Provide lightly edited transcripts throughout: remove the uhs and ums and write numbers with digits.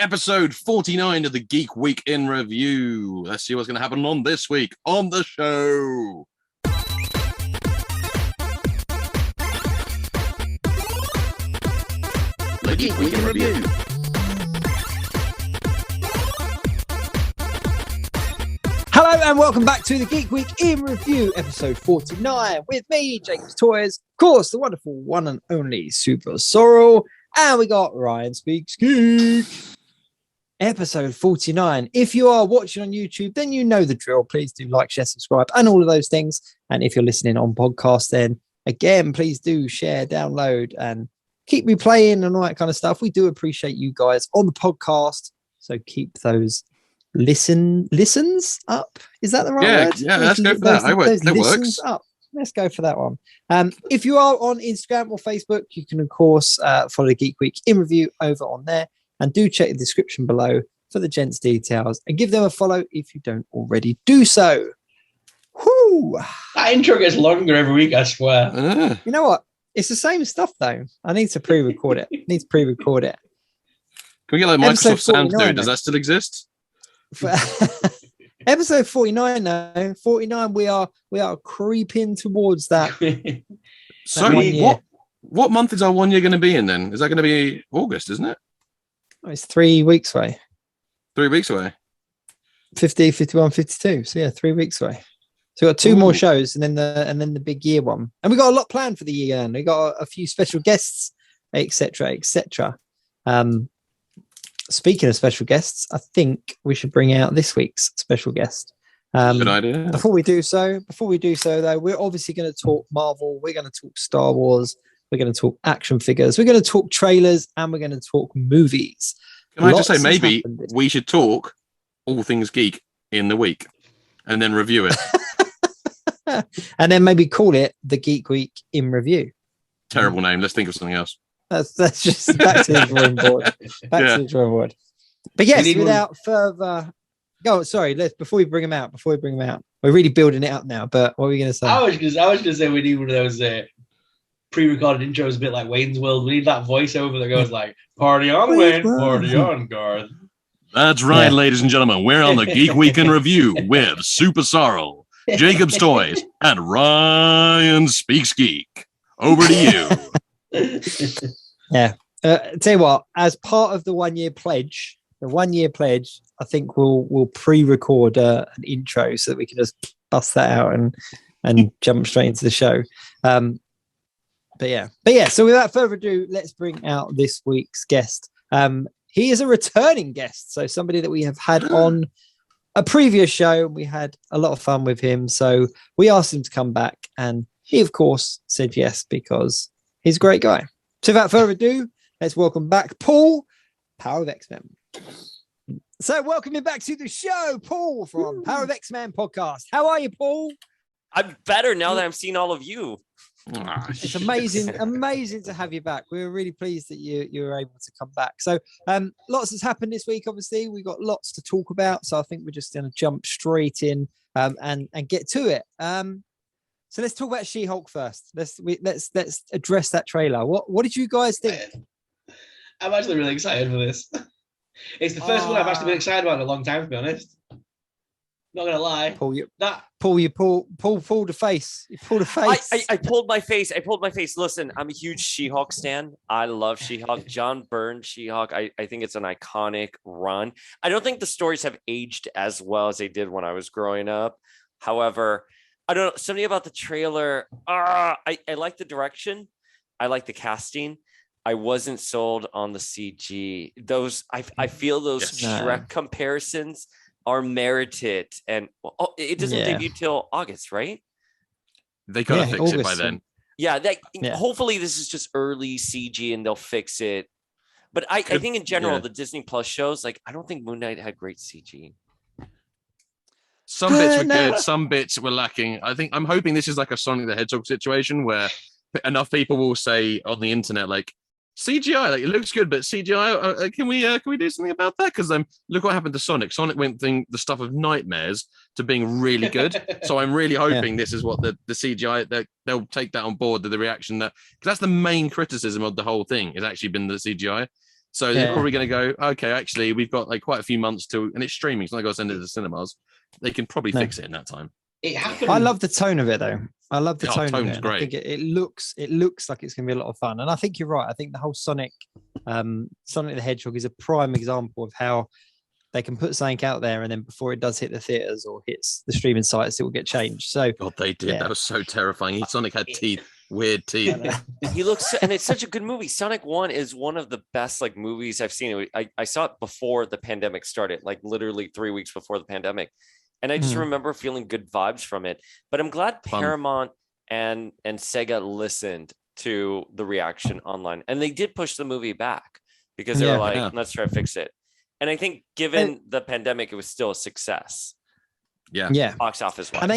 Episode 49 of the Geek Week in Review. Let's see what's going to happen on this week on the show. The Geek Week in Review. Hello and welcome back to the Geek Week in Review, episode 49, with me, Jacob's Toys, of course, the wonderful one and only SuperSorrell, and we got RyanSpeaksGeek. Episode 49. If you are watching on YouTube, then you know the drill. Please do like, share, subscribe, and all of those things. And if you're listening on podcast, then again, please do share, download, and keep replaying and all that kind of stuff. We do appreciate you guys on the podcast. So keep those listens up. Is that the right word? Yeah, let's go for that. That works. Up. Let's go for that one. If you are on Instagram or Facebook, you can, of course, follow the Geek Week in Review over on there. And do check the description below for the gents' details and give them a follow if you don't already do so. Whoo! That intro gets longer every week, I swear. You know what? It's the same stuff, though. I need to pre-record it. Can we get like Microsoft Sound, dude? Does that still exist? Episode 49 now. 49, we are creeping towards that. So what month is our 1 year going to be in then? Is that going to be August, isn't it? Oh, it's 3 weeks away. 3 weeks away. 50, 51, 52. So yeah, 3 weeks away. So we've got two more shows and then the big year one. And we got a lot planned for the year. And we got a few special guests, etc., etc. Speaking of special guests, I think we should bring out this week's special guest. Good idea. Before we do so though, we're obviously going to talk Marvel. We're going to talk Star Wars. We're going to talk action figures. We're going to talk trailers, and we're going to talk movies. Can I just say, maybe we should talk all things geek in the week, and then review it, and then maybe call it the Geek Week in Review. Terrible name. Let's think of something else. That's just back to the drawing board. To the drawing board. But yes, without further. Go. Sorry. Before we bring them out. We're really building it up now. But what were we going to say? I was going to say we need one of those pre-recorded intros, a bit like Wayne's World. We need that voiceover that goes like, "Party on, Wayne. Party on, Garth." That's right, ladies and gentlemen. We're on the Geek Week in Review with SuperSorrell, Jacob's Toys, and RyanSpeaksGeek. Over to you. Yeah. Tell you what, as part of the 1 year pledge, I think we'll pre-record an intro so that we can just bust that out and jump straight into the show. But yeah. So without further ado, let's bring out this week's guest. He is a returning guest, so somebody that we have had on a previous show. We had a lot of fun with him, so we asked him to come back, and he, of course, said yes because he's a great guy. So without further ado, let's welcome back Paul, Power of X-Men. So welcoming back to the show, Paul from Power of X-Men podcast. How are you, Paul? I'm better now that I'm seeing all of you. It's amazing to have you back. We were really pleased that you were able to come back. So lots has happened this week. Obviously, we got lots to talk about. So I think we're just going to jump straight in and get to it. So let's talk about She-Hulk first. Let's address that trailer. What did you guys think? I'm actually really excited for this. It's the first one I've actually been excited about in a long time, to be honest. Not gonna lie. Pull the face. You pulled a face. I pulled my face. Listen, I'm a huge She-Hulk stan. I love She-Hulk. John Byrne She-Hulk. I think it's an iconic run. I don't think the stories have aged as well as they did when I was growing up. However, I don't know, something about the trailer. I like the direction. I like the casting. I wasn't sold on the CG. I feel those Shrek comparisons are merited, and it doesn't debut till August, right? They gotta fix August, it by then. Hopefully this is just early CG and they'll fix it. But I think in general, the Disney Plus shows, like, I don't think Moon Knight had great CG. Some bits were good, some bits were lacking. I'm hoping this is like a Sonic the Hedgehog situation where enough people will say on the internet, like, CGI, like, it looks good, but CGI, can we do something about that? Because look what happened to Sonic. Sonic went the stuff of nightmares to being really good. So I'm really hoping this is what the CGI, that they'll take that on board, the reaction, that because that's the main criticism of the whole thing, has actually been the CGI. So they're probably going to go, okay, actually, we've got like quite a few months to, and it's streaming. It's not going to send it to the cinemas. They can probably fix it in that time. It happened. I love the tone of it, though. I love the tone of it. Great. I think it looks like it's going to be a lot of fun. And I think you're right. I think the whole Sonic the Hedgehog is a prime example of how they can put something out there, and then before it does hit the theaters or hits the streaming sites, it will get changed. So God, they did. Yeah. That was so terrifying. Sonic had teeth, weird teeth. He looks, and it's such a good movie. Sonic 1 is one of the best like movies I've seen. I saw it before the pandemic started, like literally 3 weeks before the pandemic. And I just remember feeling good vibes from it. But I'm glad Paramount and Sega listened to the reaction online. And they did push the movie back because they were like, let's try to fix it. And I think given the pandemic, it was still a success. Yeah. Box office wise. And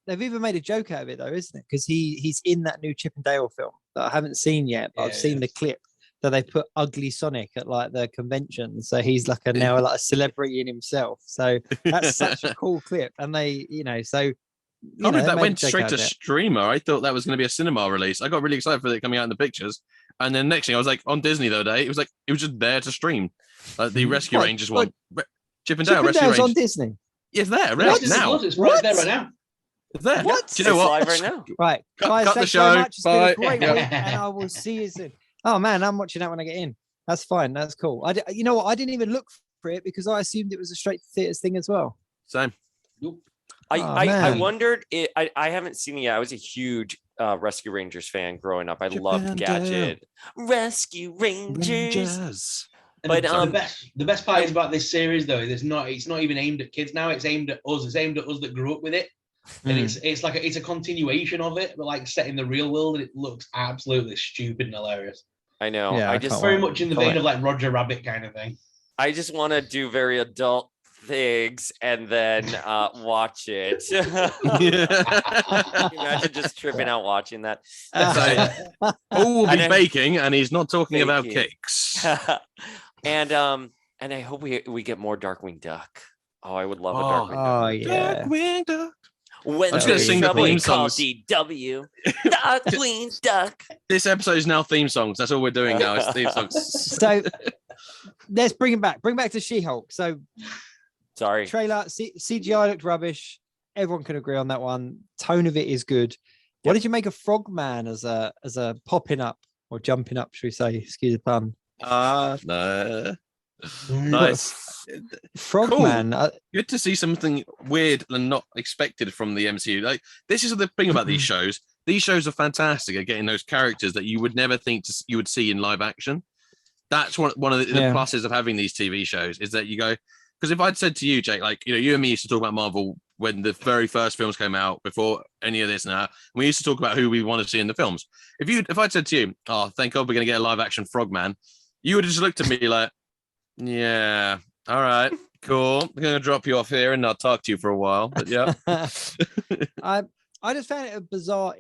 they've even made a joke out of it, though, isn't it? Because he's in that new Chip and Dale film that I haven't seen yet, but I've seen the clip that they put Ugly Sonic at like the convention. So he's like now a celebrity in himself. So that's such a cool clip. And they, that went straight to streamer. I thought that was going to be a cinema release. I got really excited for it coming out in the pictures. And then next thing I was like on Disney the other day, it was just there to stream. The Rescue Rangers one. Chip and Dale Rescue Rangers on Disney. It's there right now. It's right there right now. It's there. What? Do you know what? Live right now. Right. Guys, cut the show. It's been a great week, and I will see you soon. Oh man, I'm watching that when I get in. That's fine. That's cool. You know what? I didn't even look for it because I assumed it was a straight to theaters thing as well. Same. I wondered. I haven't seen it yet. I was a huge Rescue Rangers fan growing up. I loved Gadget. Rescue Rangers. But the best part is about this series though is it's not even aimed at kids now. It's aimed at us. It's aimed at us that grew up with it. And it's like it's a continuation of it, but like set in the real world, and it looks absolutely stupid and hilarious. I know. Yeah, I just very much in the vein of like Roger Rabbit kind of thing. I just want to do very adult things and then watch it. Imagine just tripping out watching that. Paul will be baking, and he's not talking about cakes. And I hope we get more Darkwing Duck. Oh, I would love a Darkwing Duck. Oh yeah. Darkwing Duck. When I'm just gonna sing the theme songs. DW, Darkwing Duck. This episode is now theme songs. That's all we're doing now. Is theme songs. So let's bring him back. Bring back to She-Hulk. So sorry. Trailer CGI looked rubbish. Everyone can agree on that one. Tone of it is good. What did you make of Frogman as a popping up or jumping up? Should we say? Excuse the pun. No. Nice. Frogman. Cool. Good to see something weird and not expected from the MCU. Like, this is the thing about these shows. These shows are fantastic at getting those characters that you would never think you would see in live action. That's one of the pluses of having these TV shows is that you go, because if I'd said to you, Jake, like, you and me used to talk about Marvel when the very first films came out before any of this and that, we used to talk about who we want to see in the films. If I'd said to you, oh, thank God we're going to get a live action Frogman, you would have just looked at me like, yeah, all right, cool. I'm going to drop you off here and not talk to you for a while. But yeah. I just found it a bizarre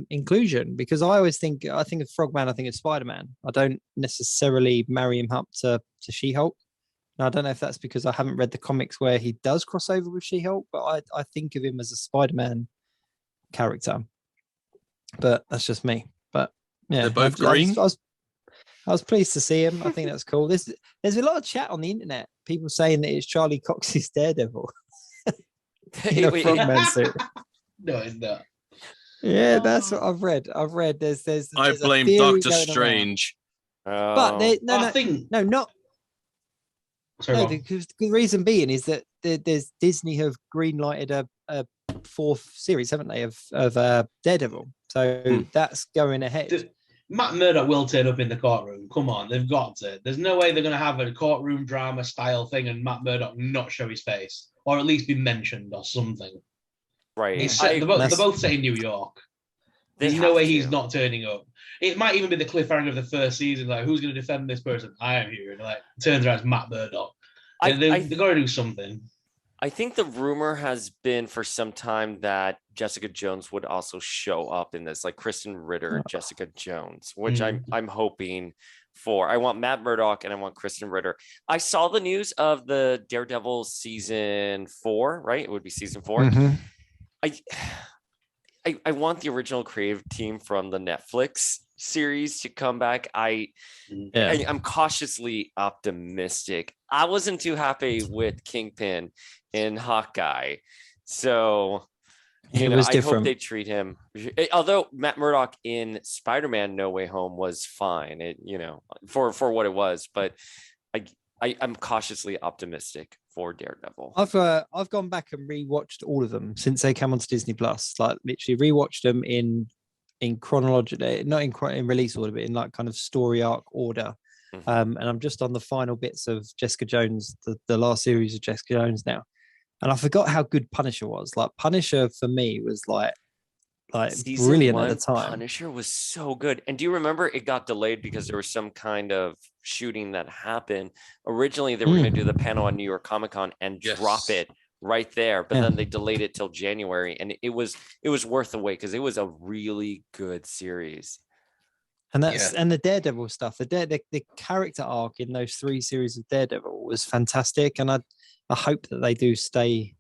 inclusion because I think of Frogman, I think of Spider-Man. I don't necessarily marry him up to She-Hulk. Now, I don't know if that's because I haven't read the comics where he does cross over with She-Hulk, but I think of him as a Spider-Man character. But that's just me. But yeah, they're both green. I was pleased to see him. I think that's cool. There's a lot of chat on the internet. People saying that it's Charlie Cox's Daredevil. Frogman suit. No, it's not. Yeah, that's what I've read. There's I blame Doctor Strange. But because the reason being is that there's Disney have greenlighted a fourth series, haven't they, of Daredevil? So that's going ahead. Matt Murdock will turn up in the courtroom. Come on, they've got to. There's no way they're going to have a courtroom drama style thing and Matt Murdock not show his face or at least be mentioned or something. Right. They're both set in New York. There's no way he's not turning up. It might even be the cliffhanger of the first season. Like, who's going to defend this person? I am here. And like, turns around, it's Matt Murdock. They've got to do something. I think the rumor has been for some time that Jessica Jones would also show up in this, like Kristen Ritter, Jessica Jones, which I'm hoping for. I want Matt Murdock and I want Kristen Ritter. I saw the news of the Daredevil season 4, right? It would be season 4. I want the original creative team from the Netflix series to come back. I'm cautiously optimistic. I wasn't too happy with Kingpin in Hawkeye, so was I different. hope they treat him. Although Matt Murdock in Spider-Man: No Way Home was fine, for what it was, but I'm cautiously optimistic for Daredevil. I've gone back and rewatched all of them since they came onto Disney Plus. Like literally rewatched them in chronological, not in release order, but in like kind of story arc order. And I'm just on the final bits of Jessica Jones, the last series of Jessica Jones now. And I forgot how good Punisher was. Like Punisher for me was like Season brilliant 1, at the time. Punisher was so good. And do you remember it got delayed because there was some kind of shooting that happened? Originally, they were going to do the panel on New York Comic Con and drop it right there, but then they delayed it till January, and it was worth the wait because it was a really good series. And and the Daredevil stuff, the character arc in those 3 series of Daredevil was fantastic, and I hope that they do stay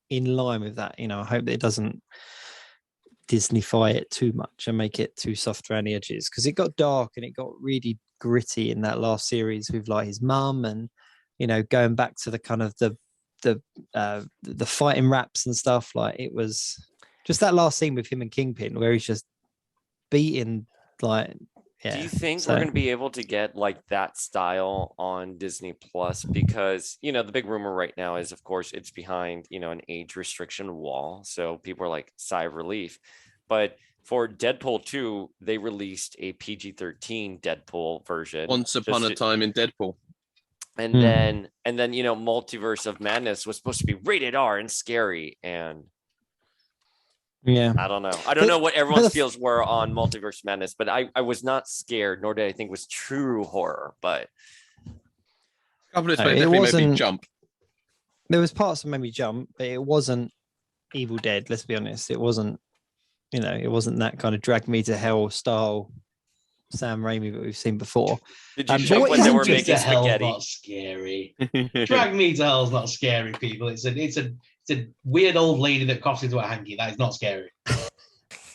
in line with that. I hope that it doesn't Disneyfy it too much and make it too soft around the edges, because it got dark and it got really gritty in that last series with like his mum and going back to the kind of the fighting raps and stuff. Like it was just that last scene with him and Kingpin where he's just beating like. Yeah. Do you think we're going to be able to get like that style on Disney Plus? Because, the big rumor right now is, of course, it's behind, an age restriction wall. So people are like, sigh of relief. But for Deadpool 2, they released a PG-13 Deadpool version. Once upon a time in Deadpool. And then, Multiverse of Madness was supposed to be rated R and scary. And I don't know. I don't know what everyone's feels were on Multiverse Madness, but I was not scared, nor did I think it was true horror. But a couple of definitely made me jump. There was parts that made me jump, but it wasn't Evil Dead. Let's be honest. It wasn't. It wasn't that kind of drag me to hell style Sam Raimi that we've seen before. Did you jump when they were making spaghetti? Not scary. Drag me to hell's not scary, people. It's a weird old lady that coughs into a hanky. That is not scary.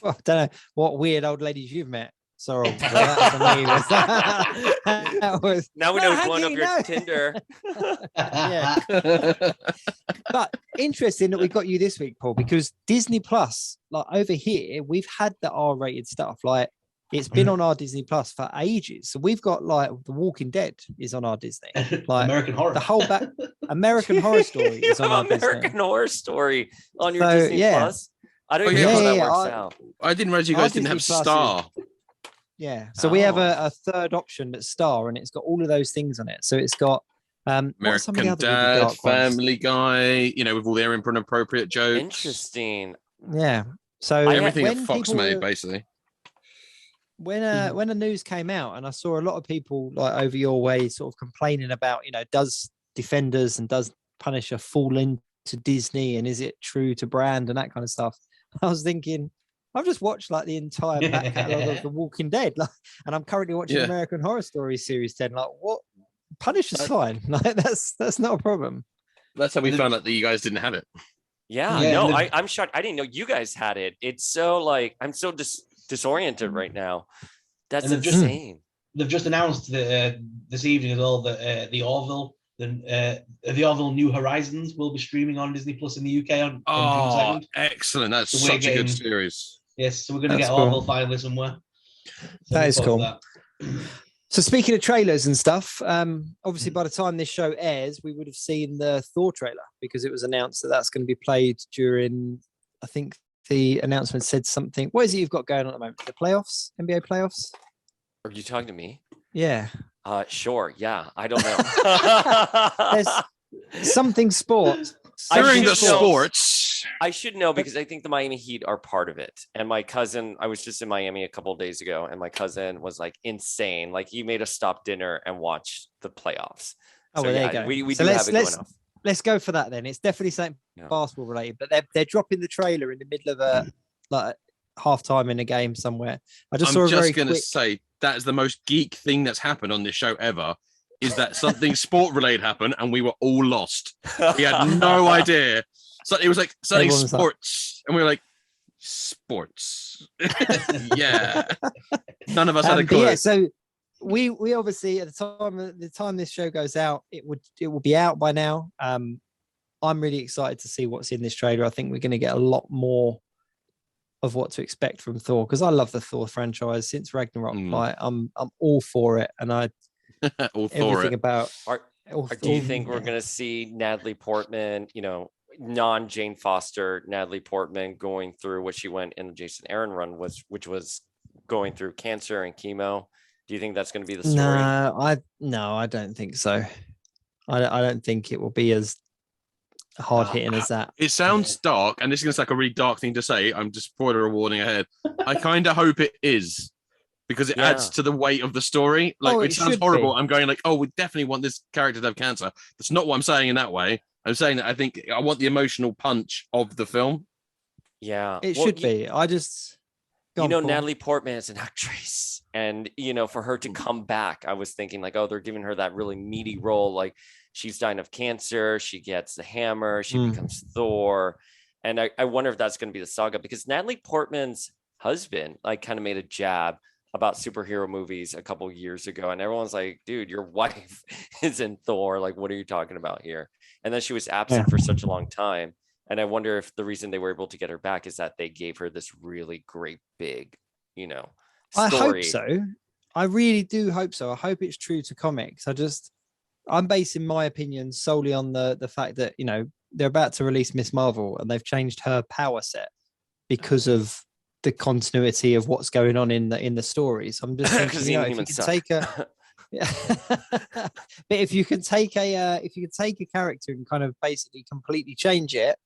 Well, I don't know what weird old ladies you've met. Sorry. Now we know who's blowing up your Tinder. Yeah. But interesting that we got you this week, Paul, because Disney Plus, like over here, we've had the R-rated stuff. Like it's been on our Disney Plus for ages. So we've got like The Walking Dead is on our Disney. Like American Horror. The whole American Horror Story is on our Disney. American Horror Story on your Disney Plus. I don't even know how that works out. I didn't realize you guys didn't have Star. Yeah. So we have a third option that's Star, and it's got all of those things on it. So it's got American Dad, Family Guy, with all their inappropriate jokes. Interesting. Yeah. So everything that Fox made, basically. When the news came out, and I saw a lot of people like over your way sort of complaining about, does Defenders and does Punisher fall into Disney, and is it true to brand and that kind of stuff? I was thinking, I've just watched like the entire back catalogue of The Walking Dead, and I'm currently watching American Horror Story series 10. Like, what? Punisher's fine. Like, that's not a problem. That's how we found out that you guys didn't have it. I'm shocked. I didn't know you guys had it. It's so like I'm so disoriented right now. That's insane. They've just announced that this evening as well that the Orville New Horizons will be streaming on Disney Plus in the UK on June 2nd. Excellent! That's such a good series. Yes, so we're going to get Orville finally somewhere. So that is cool. So speaking of trailers and stuff, obviously by the time this show airs, we would have seen the Thor trailer, because it was announced that that's going to be played during, I think the announcement said something. What is it you've got going on at the moment? The playoffs? NBA playoffs? Are you talking to me? Yeah. Sure. Yeah. I don't know. There's something sports. During the sports. I should know, because I think the Miami Heat are part of it. And my cousin, I was just in Miami a couple of days ago, and my cousin was like insane. Like he made us stop dinner and watch the playoffs. Oh, well, there you go. We do have it going on. Let's go for that then. It's definitely something basketball related, but they're dropping the trailer in the middle of a like halftime in a game somewhere. I'm just going to say that is the most geek thing that's happened on this show ever. Is that something sport related happened and we were all lost. We had no idea. So it was like something sports, and we were like, Sports. Yeah. None of us had a clue. Yeah, so we obviously at the time this show goes out, it will be out by now. I'm really excited to see what's in this trailer. I think we're going to get a lot more of what to expect from Thor, because I love the Thor franchise since Ragnarok. Like I'm all for it, and I all everything about. Do you think we're going to see Natalie Portman, non-Jane Foster Natalie Portman, going through what she went in the Jason Aaron run, which was going through cancer and chemo? Do you think that's going to be the story? No, I don't think so. I don't think it will be as hard hitting as that. It sounds dark, and this is going to sound like a really dark thing to say. I'm just spoiler warning ahead. I kind of hope it is, because it adds to the weight of the story. Like, it sounds horrible. I'm going like, oh, we definitely want this character to have cancer. That's not what I'm saying in that way. I'm saying that I want the emotional punch of the film. Yeah, it should be. I just. Natalie Portman is an actress, and for her to come back, I was thinking like, oh, they're giving her that really meaty role. Like, she's dying of cancer, she gets the hammer, she becomes Thor, and I wonder if that's going to be the saga, because Natalie Portman's husband like kind of made a jab about superhero movies a couple years ago, and everyone's like, dude, your wife is in Thor, like, what are you talking about here? And then she was absent for such a long time. And I wonder if the reason they were able to get her back is that they gave her this really great big, story. I hope so. I really do hope so. I hope it's true to comics. I'm basing my opinion solely on the fact that, they're about to release Miss Marvel, and they've changed her power set because of the continuity of what's going on in the stories. I'm just thinking, if you can take a but if you can take a character and kind of basically completely change it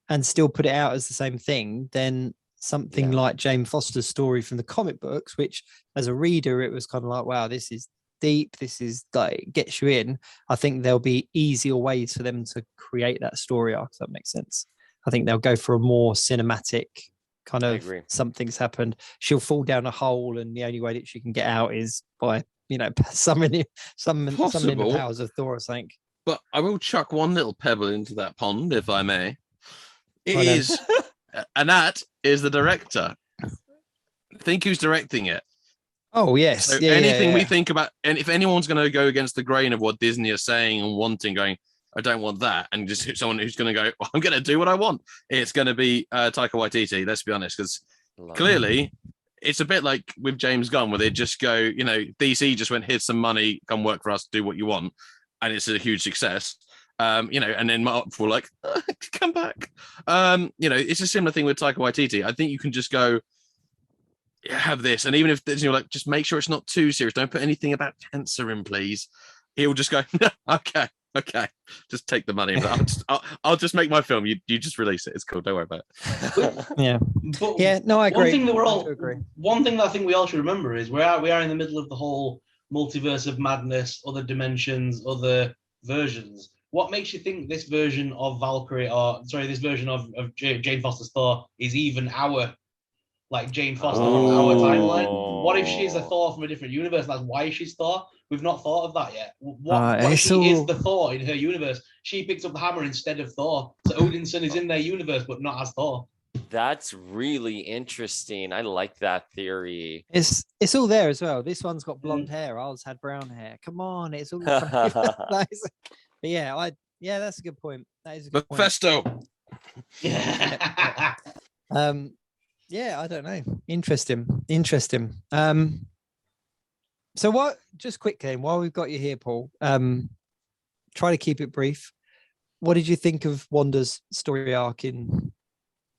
and still put it out as the same thing, then something like Jane Foster's story from the comic books, which as a reader it was kind of like, wow, this is deep, this is like gets you in. I think there'll be easier ways for them to create that story arc, if that makes sense. I think they'll go for a more cinematic kind of something's happened, she'll fall down a hole, and the only way that she can get out is by summoning the powers of Thor, I think. But I will chuck one little pebble into that pond, if I may. And that is the director. Think who's directing it. Oh, yes. So anything we think about, and if anyone's going to go against the grain of what Disney are saying and wanting, going, I don't want that, and just someone who's going to go, I'm going to do what I want, it's going to be Taika Waititi, let's be honest, because clearly it's a bit like with James Gunn, where they just go, DC just went, here's some money, come work for us, do what you want, and it's a huge success. And then Marvel were like, come back. It's a similar thing with Taika Waititi. I think you can just go, have this, and even if you're like, just make sure it's not too serious. Don't put anything about cancer in, please. He'll just go, okay, just take the money. I'll just make my film. You just release it. It's cool. Don't worry about it. No, I agree. One thing that I think we all should remember is we are in the middle of the whole multiverse of madness, other dimensions, other versions. What makes you think this version of this version of Jane Foster's Thor is even our, like, Jane Foster from our timeline? What if she's a Thor from a different universe? That's why she's Thor. We've not thought of that yet. What if she is the Thor in her universe? She picks up the hammer instead of Thor. So Odinson is in their universe, but not as Thor. That's really interesting. I like that theory. It's all there as well. This one's got blonde hair. Ours had brown hair. Come on, it's all. But that's a good point. That is a good point. Mephisto. Yeah. I don't know. Interesting. So what? Just quickly, while we've got you here, Paul, try to keep it brief. What did you think of Wanda's story arc in?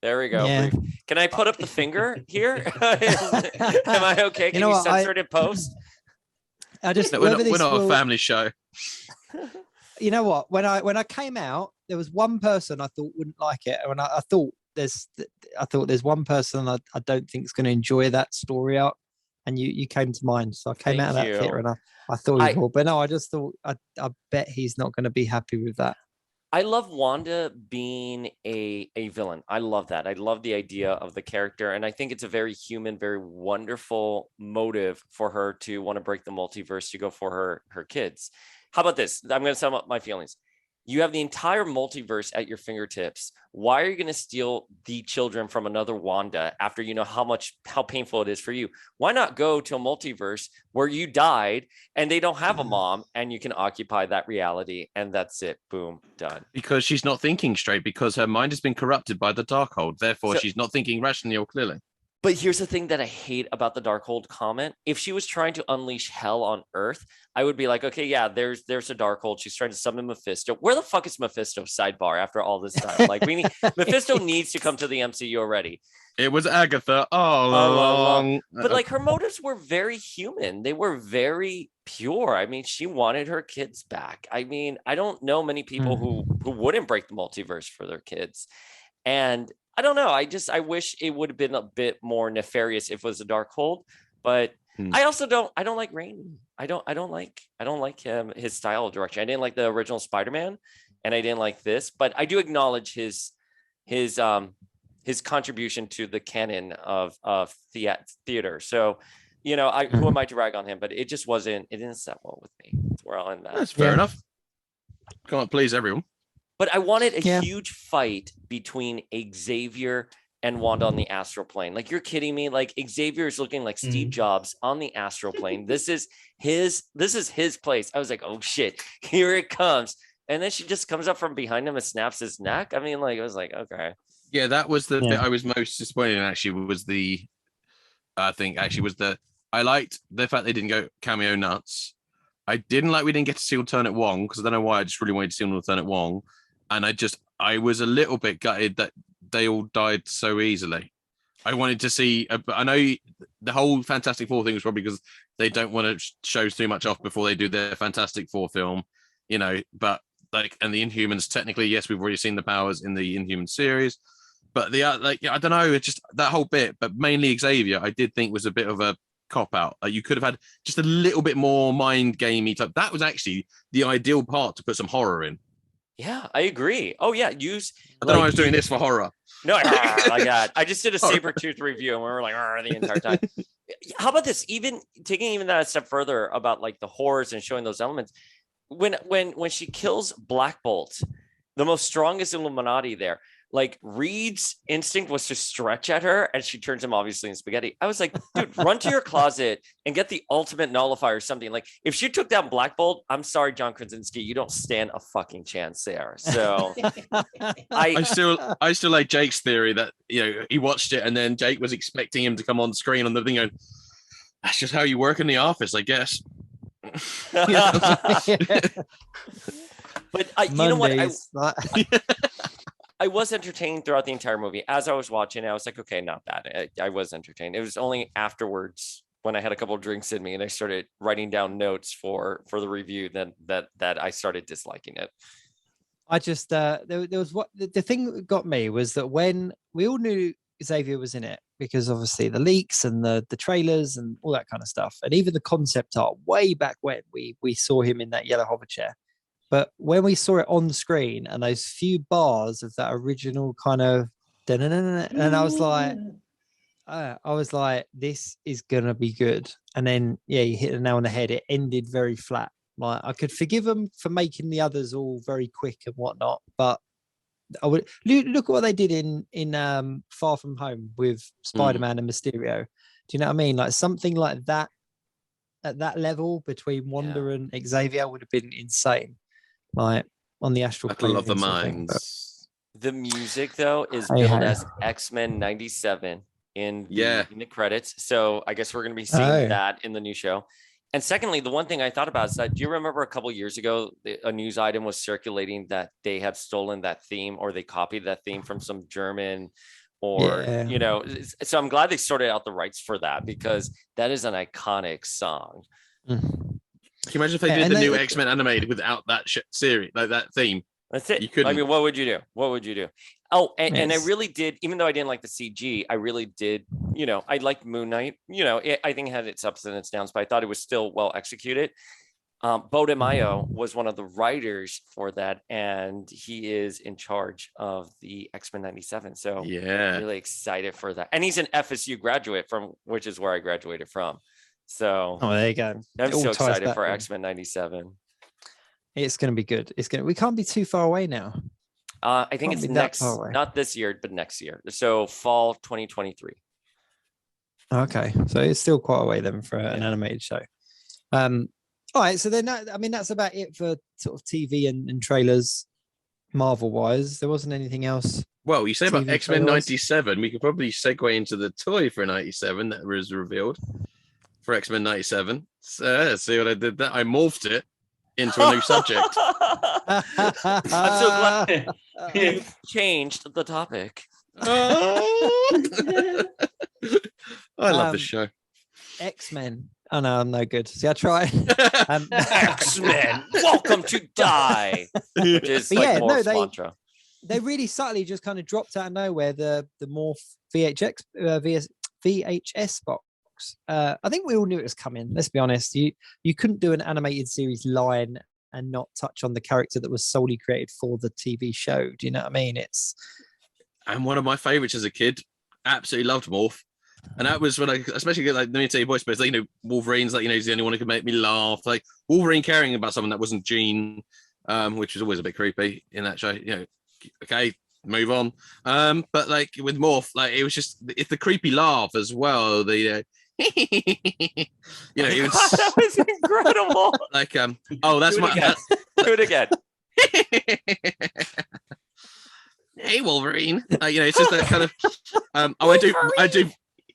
There we go. Yeah. Can I put up the finger here? Am I okay? Can you censor it in post? We're not a family show. You know what? When I came out, there was one person I thought wouldn't like it, and I thought there's one person I don't think is going to enjoy that story arc, and you came to mind. So I came out of that theater, and I thought he would, but no, I just thought I bet he's not going to be happy with that. I love Wanda being a villain. I love that. I love the idea of the character. And I think it's a very human, very wonderful motive for her to want to break the multiverse to go for her kids. How about this? I'm going to sum up my feelings. You have the entire multiverse at your fingertips. Why are you going to steal the children from another Wanda after you know how painful it is for you? Why not go to a multiverse where you died and they don't have a mom and you can occupy that reality and that's it. Boom, done. Because she's not thinking straight, because her mind has been corrupted by the Darkhold. Therefore, she's not thinking rationally or clearly. But here's the thing that I hate about the Darkhold comment. If she was trying to unleash hell on Earth, I would be like, okay, yeah, there's a Darkhold. She's trying to summon Mephisto. Where the fuck is Mephisto? Sidebar after all this time. Like, Mephisto needs to come to the MCU already. It was Agatha all along. But like her motives were very human. They were very pure. I mean, she wanted her kids back. I mean, I don't know many people who wouldn't break the multiverse for their kids. And I don't know. I wish it would have been a bit more nefarious if it was a Darkhold, but I also don't like Raimi. I don't like him, his style of direction. I didn't like the original Spider-Man and I didn't like this, but I do acknowledge his contribution to the canon of theater. So, you know, who am I to rag on him, but it didn't set well with me. That's where I'll end that. That's fair enough. Can't please everyone. But I wanted a huge fight between Xavier and Wanda on the astral plane. Like, you're kidding me? Like, Xavier is looking like Steve Jobs on the astral plane. This is his place. I was like, oh shit, here it comes. And then she just comes up from behind him and snaps his neck. I mean, like, I was like, okay. Yeah, that was the bit I was most disappointed in, actually, I liked the fact they didn't go cameo nuts. I didn't like we didn't get to see alternate Wong, because I don't know why, I just really wanted to see an alternate Wong. And I was a little bit gutted that they all died so easily. I wanted to see, I know the whole Fantastic Four thing was probably because they don't want to show too much off before they do their Fantastic Four film, you know, but like, and the Inhumans, technically, yes, we've already seen the powers in the Inhuman series, but I don't know, it's just that whole bit, but mainly Xavier, I did think was a bit of a cop out. You could have had just a little bit more mind gamey type. That was actually the ideal part to put some horror in. Yeah, I agree. Oh yeah, I don't know why I was doing this for horror. No, I just did a Sabretooth review and we were like, the entire time. How about this? Even taking that a step further about like the horrors and showing those elements. When she kills Black Bolt, the most strongest Illuminati there, like Reed's instinct was to stretch at her and she turns him obviously in spaghetti. I was like, dude, run to your closet and get the ultimate nullifier or something. Like, if she took down Black Bolt, I'm sorry, John Krasinski, you don't stand a fucking chance there. So I still like Jake's theory that, you know, he watched it and then Jake was expecting him to come on screen on the thing going, that's just how you work in the office, I guess. But you know what? I was entertained throughout the entire movie. As I was watching, I was like, okay, not bad. I was entertained. It was only afterwards when I had a couple of drinks in me and I started writing down notes for the review that I started disliking it. I just there was the thing that got me was that when we all knew Xavier was in it, because obviously the leaks and the trailers and all that kind of stuff, and even the concept art way back when we saw him in that yellow hover chair. But when we saw it on screen and those few bars of that original kind of, and I was like, this is gonna be good. And then you hit the nail on the head. It ended very flat. Like, I could forgive them for making the others all very quick and whatnot, but I would look at what they did in Far From Home with Spider-Man and Mysterio. Do you know what I mean? Like, something like that at that level between Wanda and Xavier would have been insane. Like, on the astral plane. Battle of the Minds. The music though is billed as X-Men 97 in the credits. So I guess we're going to be seeing that in the new show. And secondly, the one thing I thought about is that, do you remember a couple of years ago, a news item was circulating that they had stolen that theme, or they copied that theme from some German, or, you know, so I'm glad they sorted out the rights for that, because that is an iconic song. Can you imagine if they did the new X-Men animated without that series, like that theme? That's it. You couldn't. I mean, what would you do? What would you do? Oh, and I really did, even though I didn't like the CG, I really did, you know, I liked Moon Knight. You know, I think it had its ups and its downs, but I thought it was still well executed. Bo DeMaio was one of the writers for that, and he is in charge of the X-Men 97. So I'm really excited for that. And he's an FSU graduate, from which is where I graduated from. So there you go. I'm so excited for X-Men 97. It's going to be good. We can't be too far away now. I think Can't it's be that next, far away. not this year, but next year. So fall 2023. Okay, so it's still quite a way then for an Yeah. animated show. All right, so then that's about it for sort of TV and trailers, Marvel wise. There wasn't anything else. Well, you say about TV X-Men trailer-wise? 97, we could probably segue into the toy for 97 that was revealed for X-Men 97. So, see what I did there? I morphed it into a new subject. I'm so glad you changed the topic. I love the show. X-Men. Oh no, I'm no good. See, I try. X-Men, welcome to die. Just But like yeah, no, Morph's they- mantra. They really subtly just kind of dropped out of nowhere the Morph VHS box. I think we all knew it was coming. Let's be honest. You couldn't do an animated series line and not touch on the character that was solely created for the TV show. Do you know what I mean? And one of my favorites as a kid, absolutely loved Morph. And that was when I, especially like, let me tell you, voice space, like, Wolverine's like, he's the only one who could make me laugh. Like Wolverine caring about someone that wasn't Jean, which was always a bit creepy in that show. Okay, move on. But like with Morph, like it was just, it's the creepy laugh as well. The it was that was incredible. like oh, that's Do it my again. Do it again. Hey Wolverine. It's just that kind of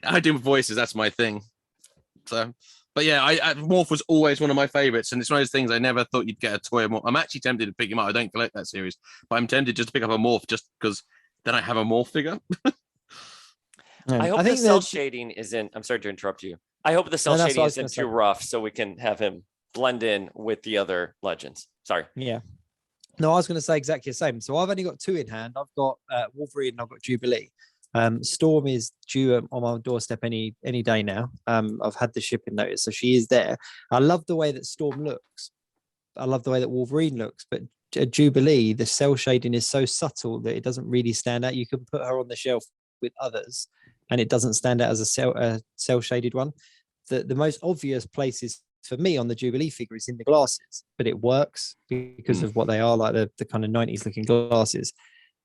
I do voices, that's my thing. So but yeah, Morph was always one of my favorites, and it's one of those things I never thought you'd get a toy of Morph. I'm actually tempted to pick him up. I don't collect that series, but I'm tempted just to pick up a Morph just because then I have a Morph figure. I hope the think cell that- shading isn't. I'm sorry to interrupt you. I hope the cell No, that's shading what I was isn't gonna too say. rough, so we can have him blend in with the other legends. Sorry. Yeah. No, I was going to say exactly the same. So I've only got two in hand. I've got Wolverine and I've got Jubilee. Storm is due on my doorstep any day now. I've had the shipping notice, so she is there. I love the way that Storm looks. I love the way that Wolverine looks, but Jubilee, the cell shading is so subtle that it doesn't really stand out. You can put her on the shelf with others, and it doesn't stand out as a cell shaded one. The most obvious places for me on the Jubilee figure is in the glasses, but it works because of what they are, like the kind of 90s looking glasses.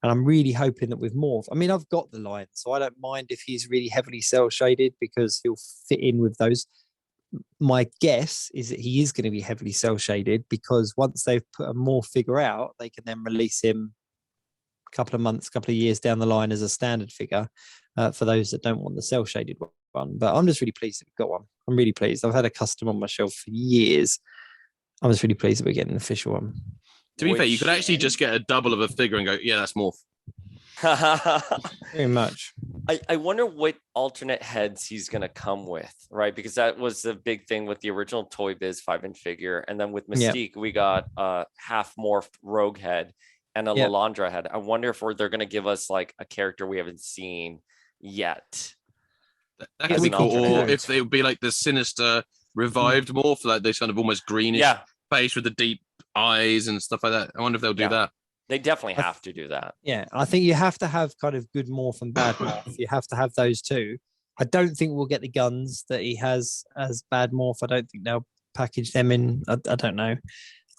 And I'm really hoping that with Morph, I mean, I've got the line, so I don't mind if he's really heavily cell shaded because he'll fit in with those. My guess is that he is going to be heavily cell shaded because once they've put a Morph figure out, they can then release him a couple of months, couple of years down the line as a standard figure for those that don't want the cell shaded one. But I'm just really pleased that we've got one. I'm really pleased. I've had a custom on my shelf for years. I'm just really pleased that we're getting an official one. To be fair, you could actually just get a double of a figure and go, yeah, that's Morph. Very much. I wonder what alternate heads he's going to come with, right? Because that was the big thing with the original Toy Biz 5-inch figure. And then with Mystique, we got a half morphed Rogue head and a Lilandra head. I wonder if they're going to give us like a character we haven't seen yet. That could be cool. Or if they would be like the sinister revived Morph, like this kind of almost greenish face with the deep eyes and stuff like that. I wonder if they'll do that. They definitely have to do that. Yeah, I think you have to have kind of good morph and bad morph. You have to have those two. I don't think we'll get the guns that he has as bad morph. I don't think they'll package them in. I don't know.